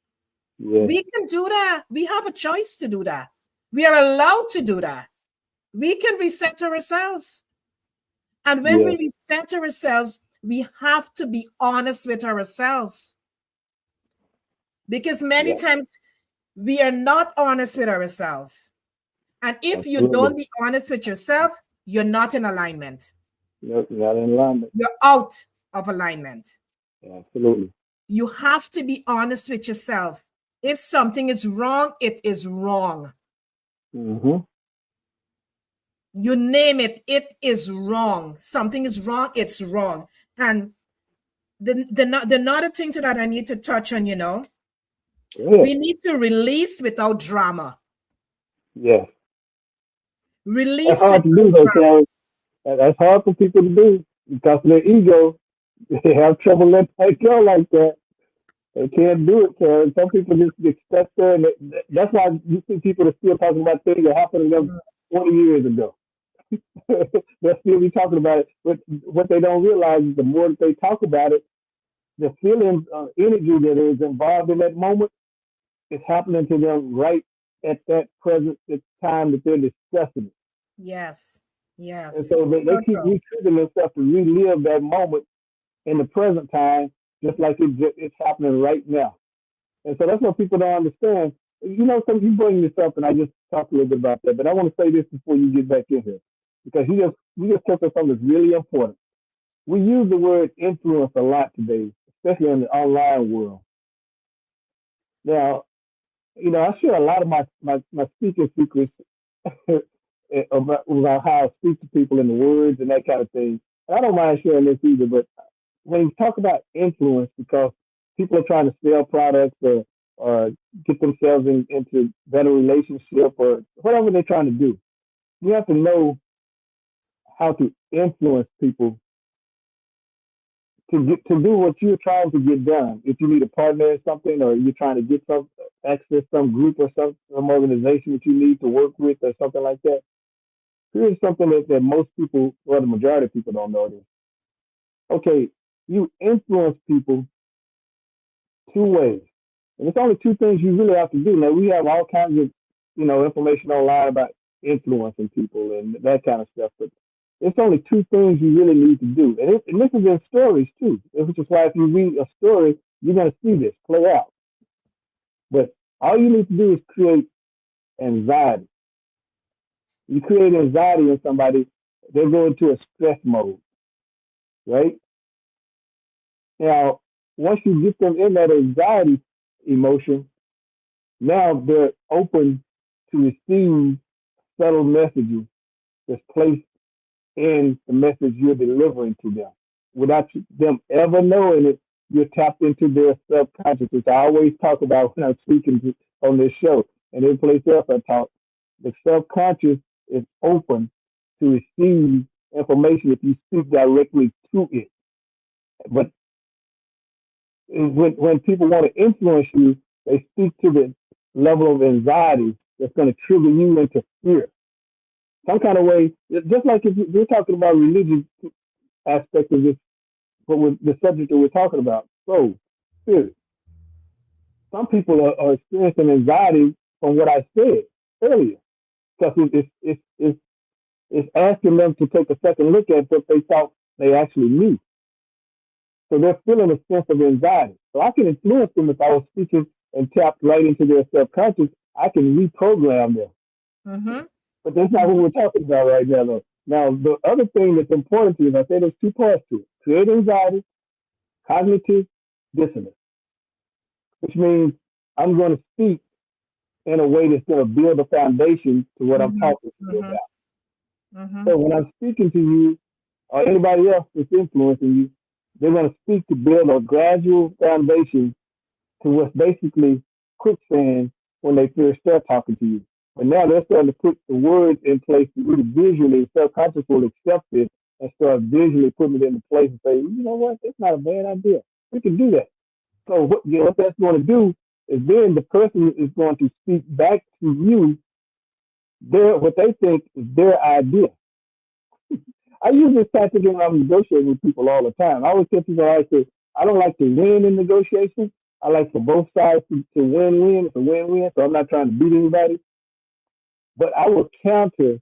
Yes. We can do that. We have a choice to do that. We are allowed to do that. We can reset ourselves. And when we Yes. reset ourselves, we have to be honest with ourselves. Because many Yeah. times we are not honest with ourselves. And if you don't Absolutely. be honest with yourself, you're not in alignment. Not in alignment. You're out of alignment. Absolutely. You have to be honest with yourself. If something is wrong, it is wrong. Mm-hmm. You name it, it is wrong. Something is wrong, it's wrong. And the another thing to that I need to touch on, Yeah. we need to release without drama. Yes. That's Release hard to do without though, drama. Karen. That's hard for people to do because of their ego. They have trouble letting that go like that. They can't do it, Karen. Some people just get stuck there, and that's why you see people are still talking about things that happened to them 20 years ago. They'll still be talking about it, but what they don't realize is the more that they talk about it, the feeling, energy that is involved in that moment is happening to them right at that present time that they're discussing it. Yes. And Yes. so they So keep true. retriggering themselves to relive that moment in the present time, just like it's happening right now. And so that's what people don't understand. So you bring this up, and I just talked a little bit about that, but I want to say this before you get back in here, because you just touched on something that's really important. We use the word influence a lot today, especially in the online world. Now, I share a lot of my speaking secrets about how I speak to people in the words and that kind of thing. And I don't mind sharing this either, but when you talk about influence, because people are trying to sell products or get themselves into better relationship or whatever they're trying to do, you have to know how to influence people to do what you're trying to get done. If you need a partner or something, or you're trying to get some access some group or some organization that you need to work with or something like that. Here's something that most people, well, the majority of people don't know this. Okay, you influence people two ways. And it's only two things you really have to do. Now, we have all kinds of, information online about influencing people and that kind of stuff, but it's only two things you really need to do. And this is in stories too, which is why if you read a story, you're going to see this play out. But all you need to do is create anxiety. You create anxiety in somebody, they go into a stress mode, right? Now, once you get them in that anxiety emotion, now they're open to receive subtle messages that's placed in the message you're delivering to them. Without them ever knowing it, you're tapped into their subconscious, which I always talk about when I'm speaking on this show. And every place else I talk, the subconscious is open to receive information if you speak directly to it. But when people want to influence you, they speak to the level of anxiety that's going to trigger you into fear. Some kind of way, just like if we're talking about religious aspect of this, but with the subject that we're talking about, soul, spirit. Some people are experiencing anxiety from what I said earlier, because it's asking them to take a second look at what they thought they actually knew. So they're feeling a sense of anxiety. So I can influence them if I was speaking and tapped right into their subconscious. I can reprogram them. Mm-hmm. But that's not what we're talking about right now, though. Now, the other thing that's important to you, and I say there's two parts to it: create anxiety, cognitive dissonance, which means I'm going to speak in a way that's going to build a foundation to what I'm Mm-hmm. talking to you Mm-hmm. about. Mm-hmm. So when I'm speaking to you or anybody else that's influencing you, they're going to speak to build a gradual foundation to what's basically quicksand when they first start talking to you. But now they're starting to put the words in place to really visually, subconscious will accept it and start visually putting it into place and say, you know what, that's not a bad idea. We can do that. So what that's going to do is then the person is going to speak back to you what they think is their idea. I use this tactic when I'm negotiating with people all the time. I always tell people I don't like to win in negotiations. I like for both sides to win-win. It's a win-win, so I'm not trying to beat anybody. But I will counter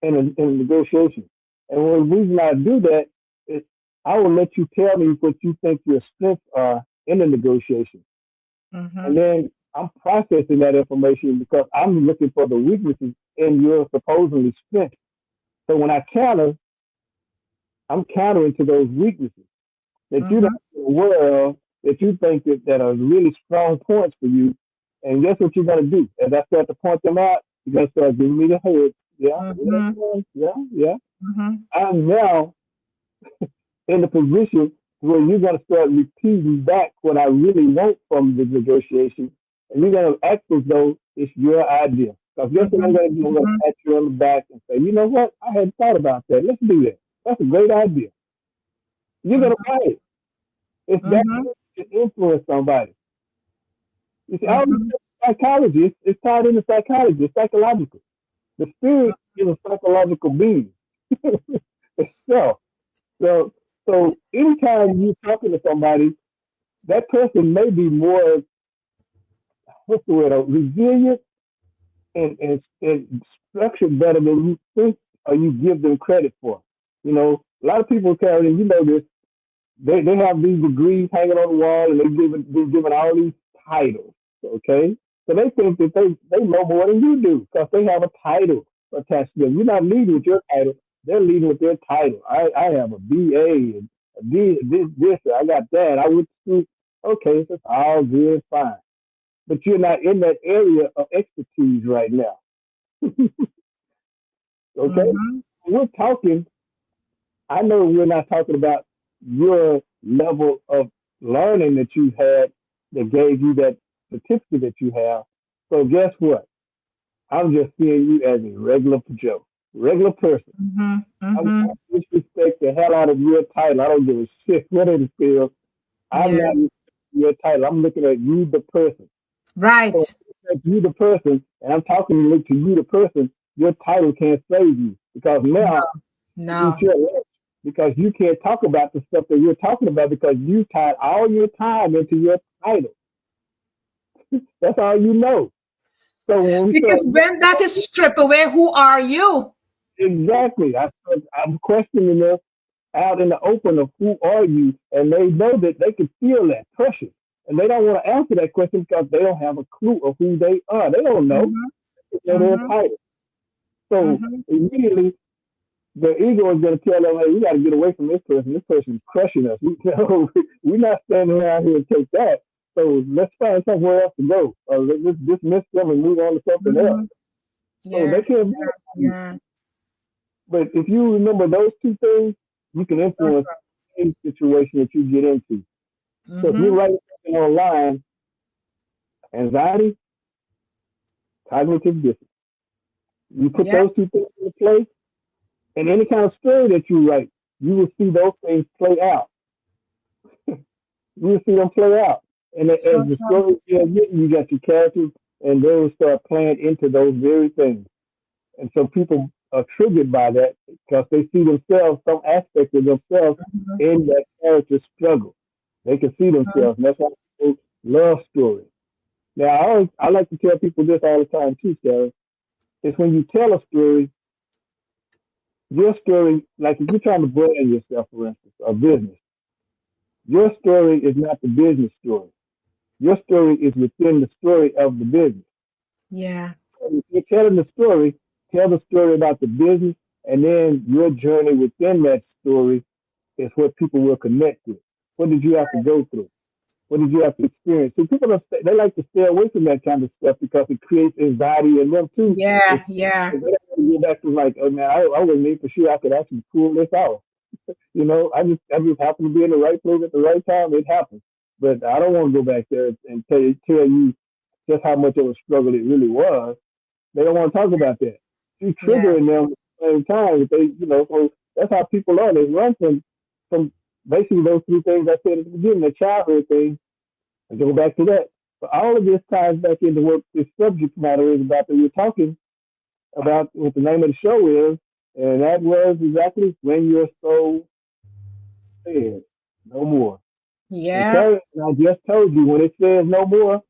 in a negotiation. And the reason I do that is I will let you tell me what you think your strengths are in the negotiation. And Mm-hmm. then I'm processing that information because I'm looking for the weaknesses in your supposedly strengths. So when I counter, I'm countering to those weaknesses that you're not Mm-hmm. aware of, that you think that are really strong points for you. And guess what you're going to do? As I start to point them out, you're going to start giving me the head. Yeah, Mm-hmm. yeah, yeah, yeah. Mm-hmm. I'm now in the position where you're going to start repeating back what I really want from the negotiation. And you're going to act as though it's your idea. Because guess what I'm Mm-hmm. going to do? I'm going to pat you on the back and say, you know what? I hadn't thought about that. Let's do that. That's a great idea. You're going to Mm-hmm. buy it. It's that Mm-hmm. good to influence somebody. You see, I always Mm-hmm. say psychology, it's tied into psychology, it's psychological. The spirit is a psychological being itself. So, so anytime you're talking to somebody, that person may be more, what's the word, resilient and structured better than you think or you give them credit for. You know, a lot of people carry, you know this, they have these degrees hanging on the wall and they're given all these titles. Okay, so they think that they know more than you do because they have a title attached to them. You're not leading with your title; they're leading with their title. I have a BA and a D, this. I got that. I went to school. Okay, so it's all good, fine. But you're not in that area of expertise right now. Okay, Mm-hmm. we're talking. I know we're not talking about your level of learning that you had that gave you that certificate that you have. So guess what? I'm just seeing you as a regular Joe, regular person. Mm-hmm. I'm Mm-hmm. not disrespect the hell out of your title. I don't give a shit what it feels. I'm not Yes. your title. I'm looking at you, the person. So Right. if you, the person, and I'm talking to you, the person. Your title can't save you because No. now eat No. your lunch because you can't talk about the stuff that you're talking about because you tied all your time into your title. That's all you know. So when we start Because when that is stripped away, who are you? exactly, I'm questioning this out in the open of who are you, and they know that they can feel that pressure, and they don't want to answer that question because they don't have a clue of who they are. They don't know. Mm-hmm. They know their Mm-hmm. title. So Mm-hmm. immediately the ego is going to tell them, hey, we got to get away from this person. This person is crushing us. We're not standing around here to take that. So let's find somewhere else to go. Let's dismiss them and move on to something else. Mm-hmm. So they Yeah. can't do it for you. Yeah. But if you remember those two things, you can So influence any situation that you get into. true. So if you're Mm-hmm. writing something online, anxiety, cognitive dissonance, you put Yeah. those two things into place, and any kind of story that you write, you will see those things play out. You see them play out. And as So the true. story gets written, you got your characters, and they will start playing into those very things. And so people are triggered by that because they see themselves, some aspect of themselves Mm-hmm. in that character struggle. They can see themselves, and that's why people love stories. Now, I like to tell people this all the time too, Sarah. It's when you tell a story, your story, like if you're trying to brand yourself, for instance, a business, your story is not the business story. Your story is within the story of the business. Yeah. If you're telling the story, tell the story about the business, and then your journey within that story is what people will connect with. What did you have to go through? What did you have to experience? So people they like to stay away from that kind of stuff because it creates anxiety in them too. Yeah. If Yeah. they have to go back to like, oh man, I wasn't even for sure I could actually pull this off. You know, I just happened to be in the right place at the right time. It happened, but I don't want to go back there and tell you just how much of a struggle it really was. They don't want to talk about that. You Yes. triggering them at the same time. They, so that's how people are. They run from basically those three things I said at the beginning, the childhood thing, I go back to that. But all of this ties back into what this subject matter is about that we're talking about, what the name of the show is, and that was exactly when your soul says no more. And Yeah. Karen, I just told you, when it says no more,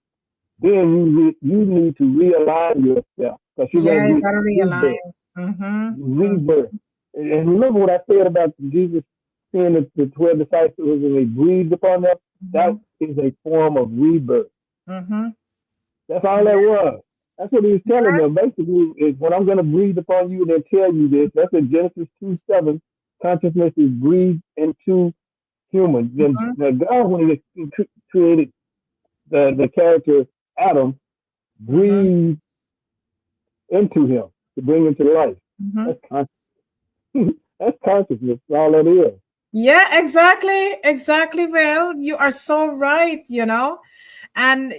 then you need to realign yourself because you're Yeah, going to you get gotta realign. rebirth, Mm-hmm. rebirth. And remember what I said about Jesus seeing the 12 disciples and they breathed upon them? Mm-hmm. That is a form of rebirth. Mm-hmm. That's all that Yeah. was. That's what he was telling them. Basically, is when I'm going to breathe upon you and then tell you this. That's in Genesis 2:7. Consciousness is breathed into humans. Then Mm-hmm. God, when he created the character Adam, Mm-hmm. breathed into him to bring him to life. Mm-hmm. That's that's consciousness. That's all that is. Yeah, exactly. Exactly. Well, you are so right, you know. And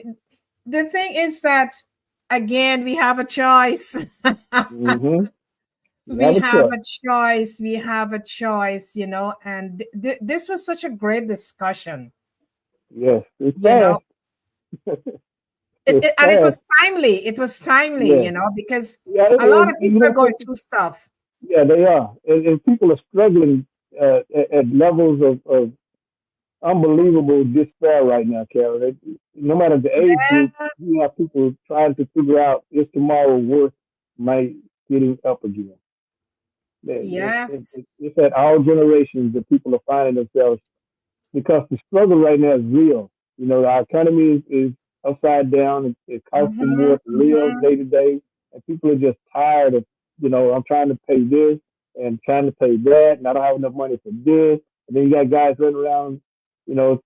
the thing is that, again, we have a choice. Mm-hmm. You We have a have choice. a choice. We have a choice, you know. And this was such a great discussion, Yes, it's you know. fast. It's And it fast. was timely. It was timely, Yes. you know, because Yeah, a lot and of you people are know going something? through stuff. Yeah, they are, and people are struggling at levels of unbelievable despair right now, Carol. No matter the age group, Yeah. you have people trying to figure out is tomorrow worth my getting up again. Yes. It's at all generations that people are finding themselves because the struggle right now is real. You know, our economy is upside down. It costs them Mm-hmm, more to live mm-hmm, day to day, and people are just tired of, I'm trying to pay this and trying to pay that, and I don't have enough money for this. And then you got guys running around, you know,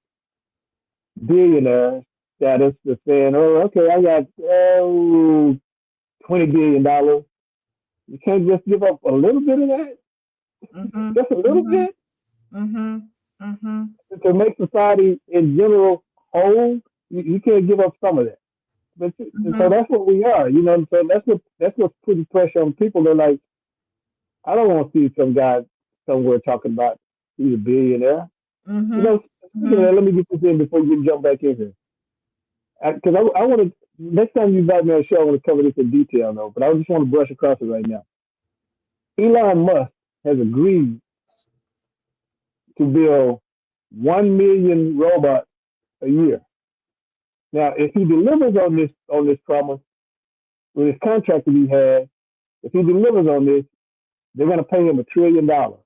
billionaire status that's saying, oh, okay, I got $20 billion. You can't just give up a little bit of that, mm-hmm, just a little mm-hmm, bit, mm-hmm, mm-hmm, to make society in general whole. You can't give up some of that. But so mm-hmm, that's what we are, So that's what's putting pressure on people. They're like, I don't want to see some guy somewhere talking about he's a billionaire. You mm-hmm, know, Speaking of mm-hmm. that, let me get this in before you jump back in here. Because I want to, next time you invite me on the show, I want to cover this in detail, though. But I just want to brush across it right now. Elon Musk has agreed to build 1 million robots a year. Now, if he delivers on this promise with his contract that he has, if he delivers on this, they're going to pay him $1 trillion. But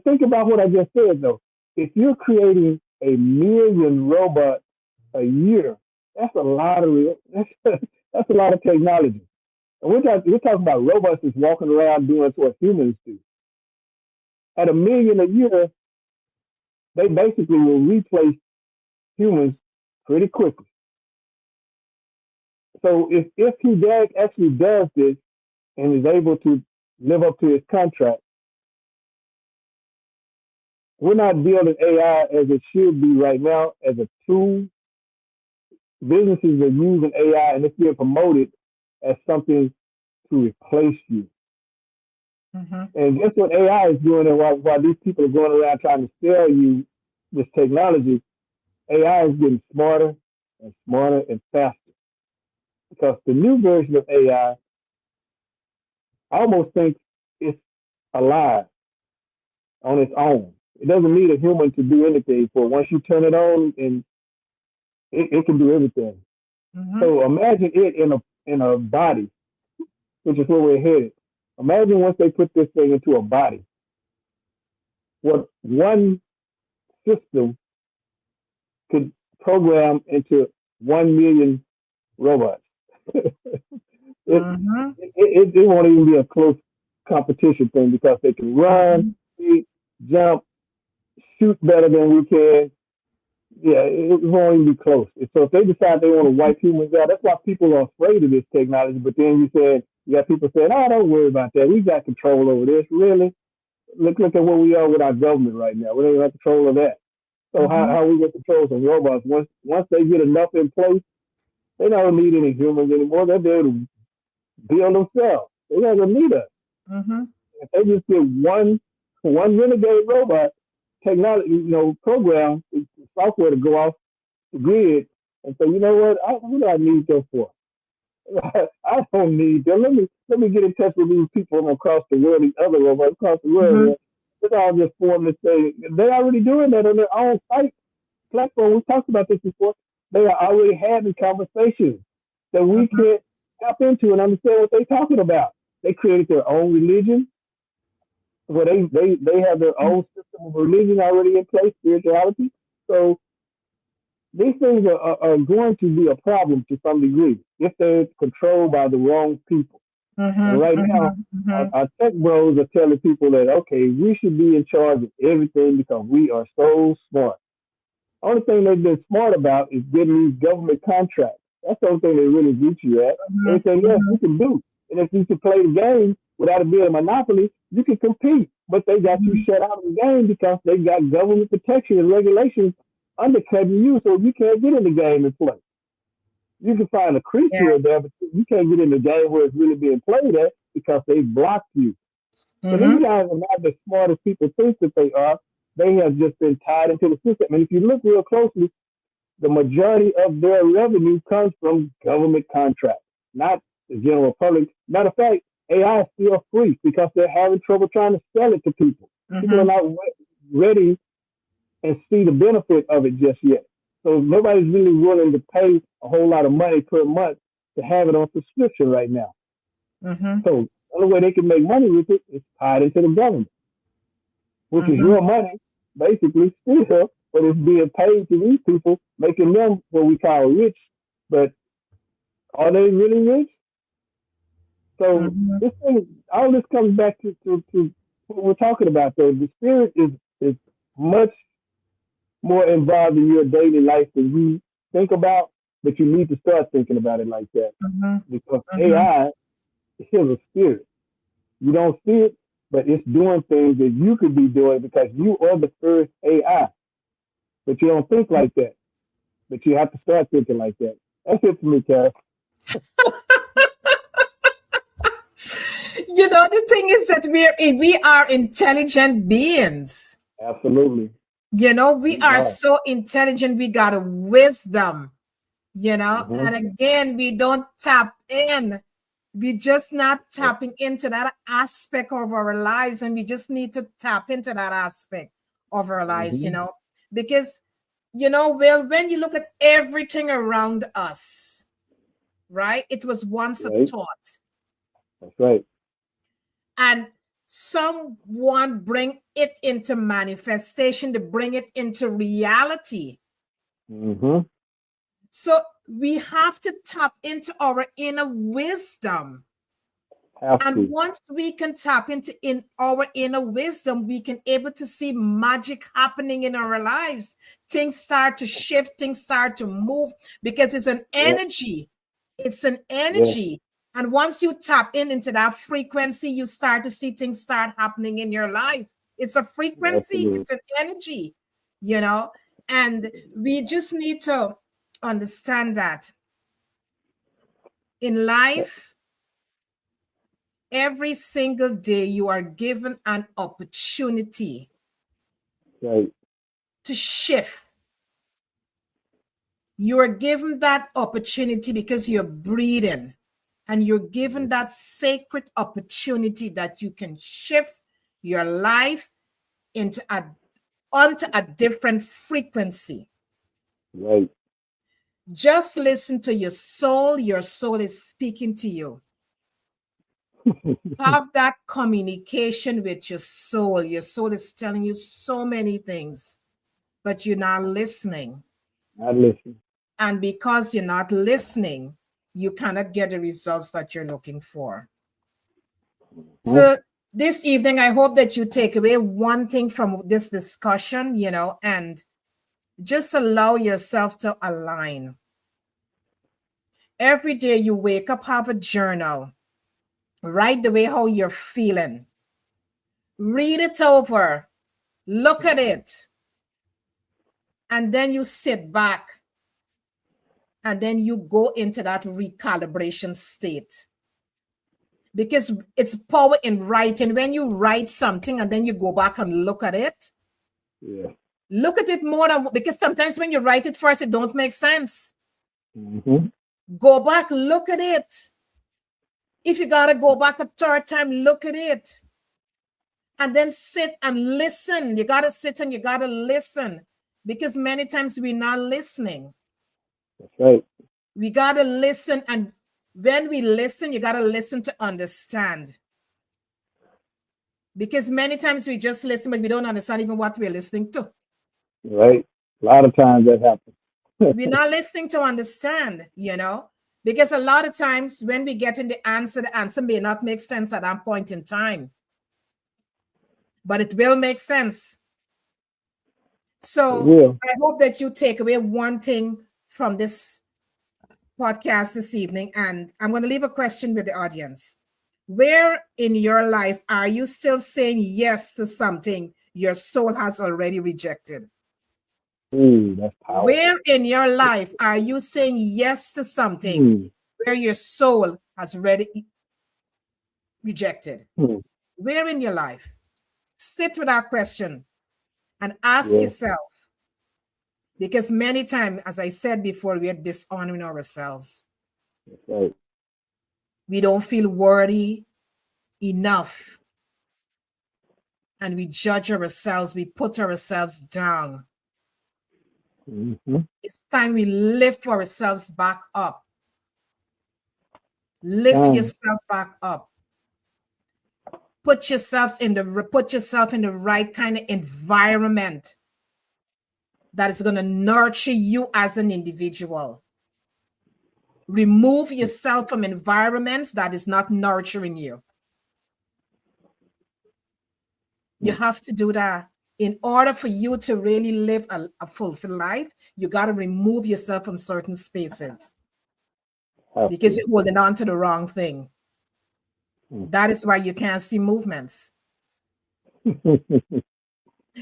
think about what I just said, though. If you're creating 1 million robots a year, that's a lot of that's a lot of technology. And we're talking about robots that's walking around doing what humans do. At 1 million a year, they basically will replace humans pretty quickly. So if he actually does this and is able to live up to his contract, we're not building AI as it should be right now as a tool. Businesses are using AI and it's being promoted as something to replace you. Mm-hmm. And guess what AI is doing? And while these people are going around trying to sell you this technology, AI is getting smarter and smarter and faster. Because the new version of AI, I almost think it's alive on its own. It doesn't need a human to do anything for it. Once you turn it on, and it can do everything. Mm-hmm. So imagine it in a body, which is where we're headed. Imagine once they put this thing into a body, what one system could program into 1 million robots. it, it, Mm-hmm. it won't even be a close competition thing because they can run, Mm-hmm. eat, jump, shoot better than we can. Yeah, it won't even be close. So if they decide they want to wipe humans out, that's why people are afraid of this technology. But then you got people saying, "Oh, don't worry about that. We got control over this." Really? Look at where we are with our government right now. We don't have control of that. So Mm-hmm. how we get control some robots once they get enough in place, they don't need any humans anymore. They'll be able to build themselves. They don't need us. Mm-hmm. If they just get one renegade robot, technology, program software to go off the grid and say, you know what, what do I need them for? I don't need them. Let me get in touch with these people across the world, these other ones across the world. Mm-hmm. Man. Let's all just form this thing. They're already doing that on their own site platform. We talked about this before. They are already having conversations that we Mm-hmm. can't tap into and understand what they're talking about. They created their own religion, where they have their own system of religion already in place, spirituality. So these things are going to be a problem to some degree if they're controlled by the wrong people. And Mm-hmm. right now, Mm-hmm. our tech bros are telling people that, okay, we should be in charge of everything because we are so smart. Only thing they've been smart about is getting these government contracts. That's the only thing they really beat you at. Everything else Mm-hmm. you can do. And if you can play the game without it being a monopoly, you can compete. But they got you Mm-hmm. shut out of the game because they got government protection and regulations undercutting you, so you can't get in the game and play. You can find a creature in Yes. there, but you can't get in the game where it's really being played at because they blocked you. So these Mm-hmm. guys are not as smart as people think that they are. They have just been tied into the system. And if you look real closely, the majority of their revenue comes from government contracts, not the general public. Matter of fact, AI is still free because they're having trouble trying to sell it to people. People are Mm-hmm. not ready and see the benefit of it just yet. So nobody's really willing to pay a whole lot of money per month to have it on subscription right now. Mm-hmm. So the only way they can make money with it is tied into the government, which is Mm-hmm. your money, basically still, but it's being paid to these people, making them what we call rich. But are they really rich? So Mm-hmm. this thing, all this comes back to what we're talking about. Though the spirit is much more involved in your daily life than you think about, but you need to start thinking about it like that Mm-hmm. because Mm-hmm. AI is a spirit. You don't see it, but it's doing things that you could be doing because you are the first AI. But you don't think like that. But you have to start thinking like that. That's it for me, Cass. The thing is that we are intelligent beings. Absolutely. We We are are. so intelligent. We got a wisdom. Mm-hmm. And again, we don't tap in. We just not Yes. tapping into that aspect of our lives, and we just need to tap into that aspect of our lives. Mm-hmm. Because well, when you look at everything around us, right, it was once a Right. thought, That's right. and someone bring it into manifestation, to bring it into reality. Mm-hmm. So we have to tap into our inner wisdom. Have And to. once we can tap into in our inner wisdom, we can able to see magic happening in our lives. Things start to shift, things start to move because it's an Yeah. energy. It's an Yeah. energy. And once you tap into that frequency, you start to see things start happening in your life. It's a frequency, Absolutely. it's an energy, you know. And we just need to understand that in life, every single day you are given an opportunity Right. to shift. You are given that opportunity because you're breathing, and you're given that sacred opportunity that you can shift your life into onto a different frequency. Right. Just listen to your soul. Your soul is speaking to you. Have that communication with your soul. Your soul is telling you so many things, but you're not listening. Not listening. And because you're not listening, you cannot get the results that you're looking for. Mm-hmm. So this evening, I hope that you take away one thing from this discussion, and just allow yourself to align. Every day you wake up, have a journal, write the way how you're feeling, read it over, look at it, and then you sit back and then you go into that recalibration state. Because it's power in writing. When you write something and then you go back and look at it, Yeah. Look at it more than, because sometimes when you write it first, it don't make sense. Mm-hmm. Go back, look at it. If you gotta go back a third time, look at it. And then sit and listen. You gotta sit and you gotta listen. Because many times we're not listening. That's right. We gotta listen. And when we listen, you gotta listen to understand. Because many times we just listen, but we don't understand even what we're listening to. Right. A lot of times that happens. We're not listening to understand, because a lot of times when we get in the answer may not make sense at that point in time, but it will make sense. It So will. I hope that you take away one thing from this podcast this evening. And I'm going to leave a question with the audience. Where in your life are you still saying yes to something your soul has already rejected? Ooh, that's Where powerful. in your life are you saying yes to something Hmm. where your soul has already rejected? Hmm. Where in your life? Sit with that question and ask Yeah. yourself, because many times, as I said before, we are dishonoring ourselves. That's right. We don't feel worthy enough, and we judge ourselves, we put ourselves down. Mm-hmm. It's time we lift ourselves back up. Lift Time. yourself back up. Put yourself in the right kind of environment that is going to nurture you as an individual. Remove yourself from environments that is not nurturing you. You have to do that. In order for you to really live a fulfilled life, you got to remove yourself from certain spaces Have because to. you're holding on to the wrong thing. Mm. That is why you can't see movements.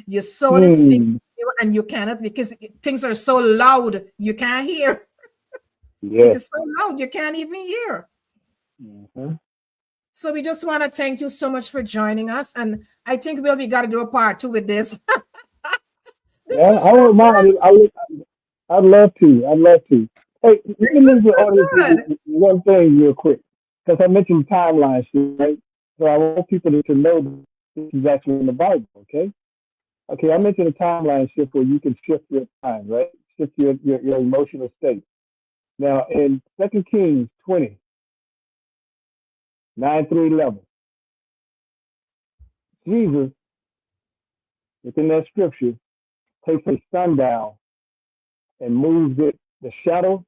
Your soul is speaking Hmm. to you and you cannot, because things are so loud you can't hear. It Yes. is so loud you can't even hear. Mm-hmm. So we just want to thank you so much for joining us. And I think we got to do a part two with this. This Yeah, was I so won't mind good. it. I'd love to. I'd love to. Hey, let me This was leave the so audience with good. one thing real quick, because I mentioned timeline shit, right? So I want people to know this is actually in the Bible, okay? Okay, I mentioned a timeline shift where you can shift your time, right? Shift your emotional state. Now, in Second Kings 20, 9 through 11, Jesus, within that scripture, takes a sundial and moves it, the shadow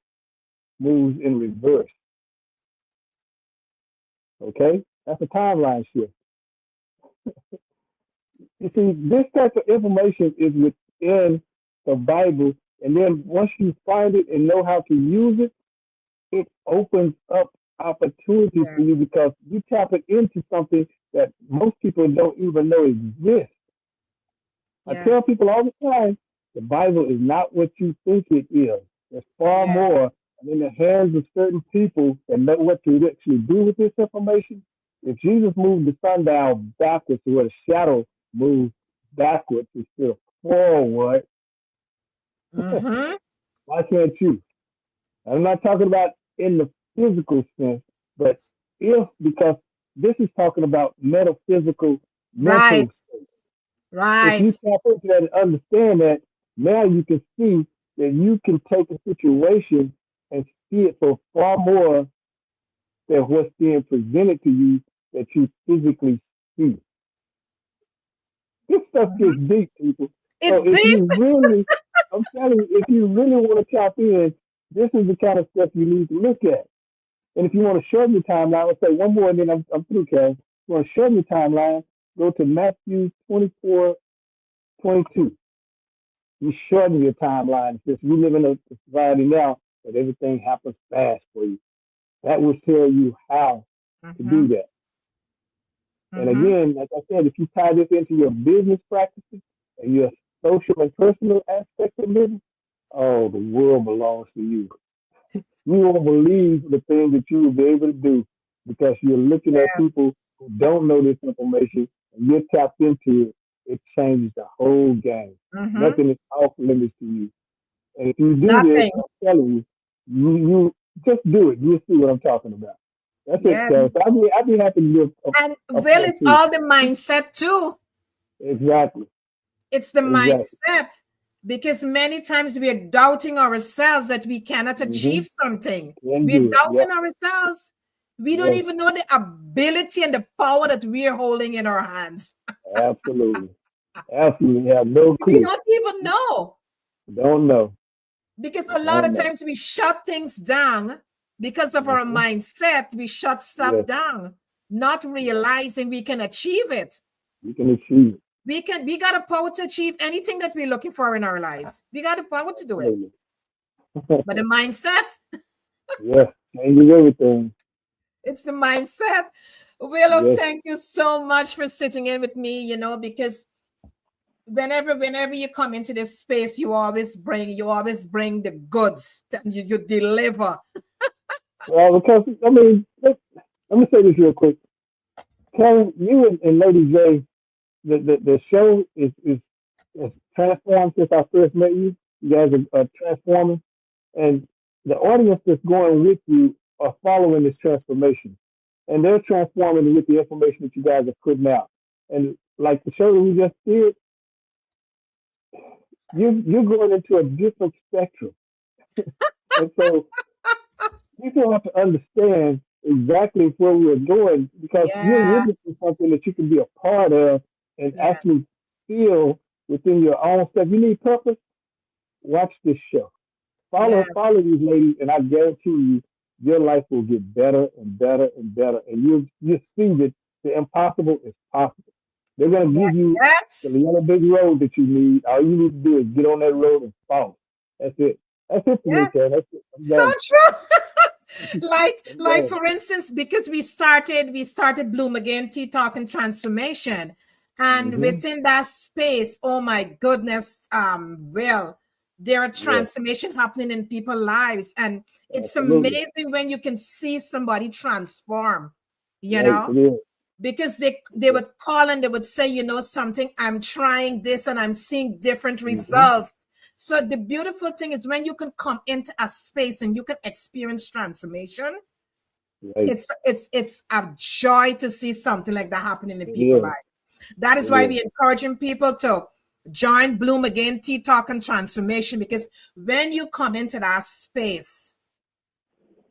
moves in reverse, okay? That's a timeline shift. You see, this type of information is within the Bible, and then once you find it and know how to use it, it opens up opportunities Yeah. for you because you tap it into something that most people don't even know exists. I tell Yes. people all the time, the Bible is not what you think it is. There's far Yes. more. And in the hands of certain people that know what to actually do with this information, if Jesus moved the sundial backwards to where the shadow moves backwards instead of forward, Mm-hmm. why can't you? I'm not talking about in the physical sense, but if, because this is talking about metaphysical, Right. mental. If Right. you tap into that and understand that, now you can see that you can take a situation and see it for far more than what's being presented to you that you physically see. This stuff Mhm. gets deep, people. It's So if deep. you really, I'm telling you, if you really want to tap in, this is the kind of stuff you need to look at. And if you want to shorten your timeline, I'll say one more and then I'm through, Karen. If you want to shorten your timeline, go to Matthew 24:22. You shorten your timeline. Since we live in a society now that everything happens fast for you, that will tell you how to Mm-hmm. do that. And Mm-hmm. again, like I said, if you tie this into your business practices and your social and personal aspects of business, oh, the world belongs to you. You won't believe the things that you will be able to do because you're looking at Yes. people who don't know this information and you're tapped into it. it changes the whole game. Mm-hmm. Nothing is off limits to you. And if you do this, Nothing. I'm telling you, you just do it. You'll see what I'm talking about. That's it, Yeah. Karen. So I'd be happy to do And a well, part it's two. all the mindset too. Exactly. It's the Exactly. mindset. Because many times we are doubting ourselves that we cannot Mm-hmm. achieve something. Can We are do it. Yep. doubting ourselves. We don't Yes. even know the ability and the power that we are holding in our hands. Absolutely. Absolutely. Have no We clue. don't even know. Don't know. Because a lot Don't of know. times we shut things down because of our Mm-hmm. mindset. We shut stuff Yes. down, not realizing we can achieve it. You can achieve it. We got a power to achieve anything that we're looking for in our lives. We got a power to do it. Absolutely. But the mindset, Yes. Changes everything. it's the mindset. Willow, Yes. thank you so much for sitting in with me, because whenever you come into this space, you always bring the goods. You deliver. Well, because I mean, let me say this real quick. Karen, you and Lady J, the show is transformed since I first met you. You guys are transforming, and the audience that's going with you are following this transformation, and they're transforming with the information that you guys are putting out. And like the show that we just did, you're going into a different spectrum, and so people have to understand exactly where we're going because you're Yeah. witnessing something that you can be a part of and Yes. actually feel within your own stuff. You need purpose? Watch this show. Yes. Follow these ladies, and I guarantee you, your life will get better and better and better. And you see that the impossible is possible. They're gonna Yes. give you the Yes. yellow big road that you need. All you need to do is get on that road and follow. That's it. That's it for me, Yes. Karen. That's it. I'm So done. true. like I'm like done. for instance, because we started Bloom Again Tea Talk and Transformation, and Mm-hmm. within that space, oh my goodness, well, there are Yes, transformation happening in people's lives, and it's absolutely. amazing when you can see somebody transform, you Right, know it is. because they would call and they would say, something, I'm trying this and I'm seeing different Mm-hmm. results. So the beautiful thing is when you can come into a space and you can experience transformation, Right. it's a joy to see something like that happening in It people's is. life. That is It why is. we encouraging people to join Bloom Again Tea Talk and Transformation, because when you come into that space,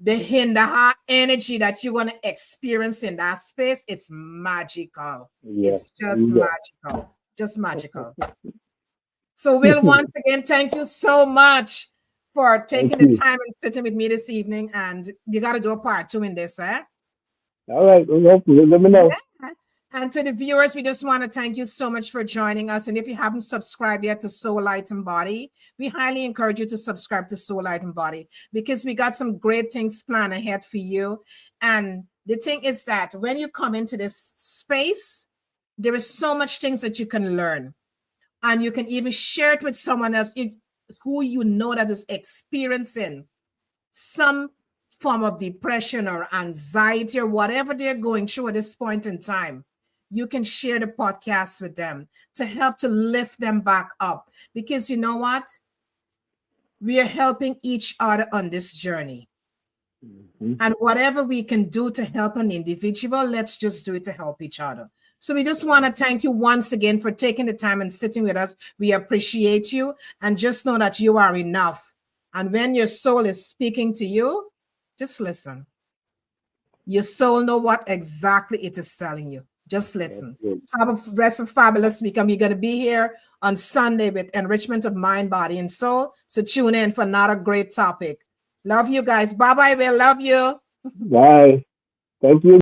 the high energy that you're going to experience in that space, it's magical. Yeah. It's just You go. magical. Just magical. So, Will, once again, thank you so much for Thank taking the you. time and sitting with me this evening. And you got to do a part two in this, eh? All right. Well, hopefully, let me know. Yeah. And to the viewers, we just want to thank you so much for joining us. And if you haven't subscribed yet to Soul Light and Body, we highly encourage you to subscribe to Soul Light and Body, because we got some great things planned ahead for you. And the thing is that when you come into this space, there is so much things that you can learn. And you can even share it with someone else who you know that is experiencing some form of depression or anxiety or whatever they're going through at this point in time. You can share the podcast with them to help to lift them back up, because you know what? We are helping each other on this journey. Mm-hmm. And whatever we can do to help an individual, let's just do it to help each other. So we just want to thank you once again for taking the time and sitting with us. We appreciate you, and just know that you are enough. And when your soul is speaking to you, just listen. Your soul know what exactly it is telling you. Just listen. Absolutely. Have a rest of fabulous week. And we're going to be here on Sunday with enrichment of mind, body, and soul. So tune in for another great topic. Love you guys. Bye-bye. We love you. Bye. Thank you.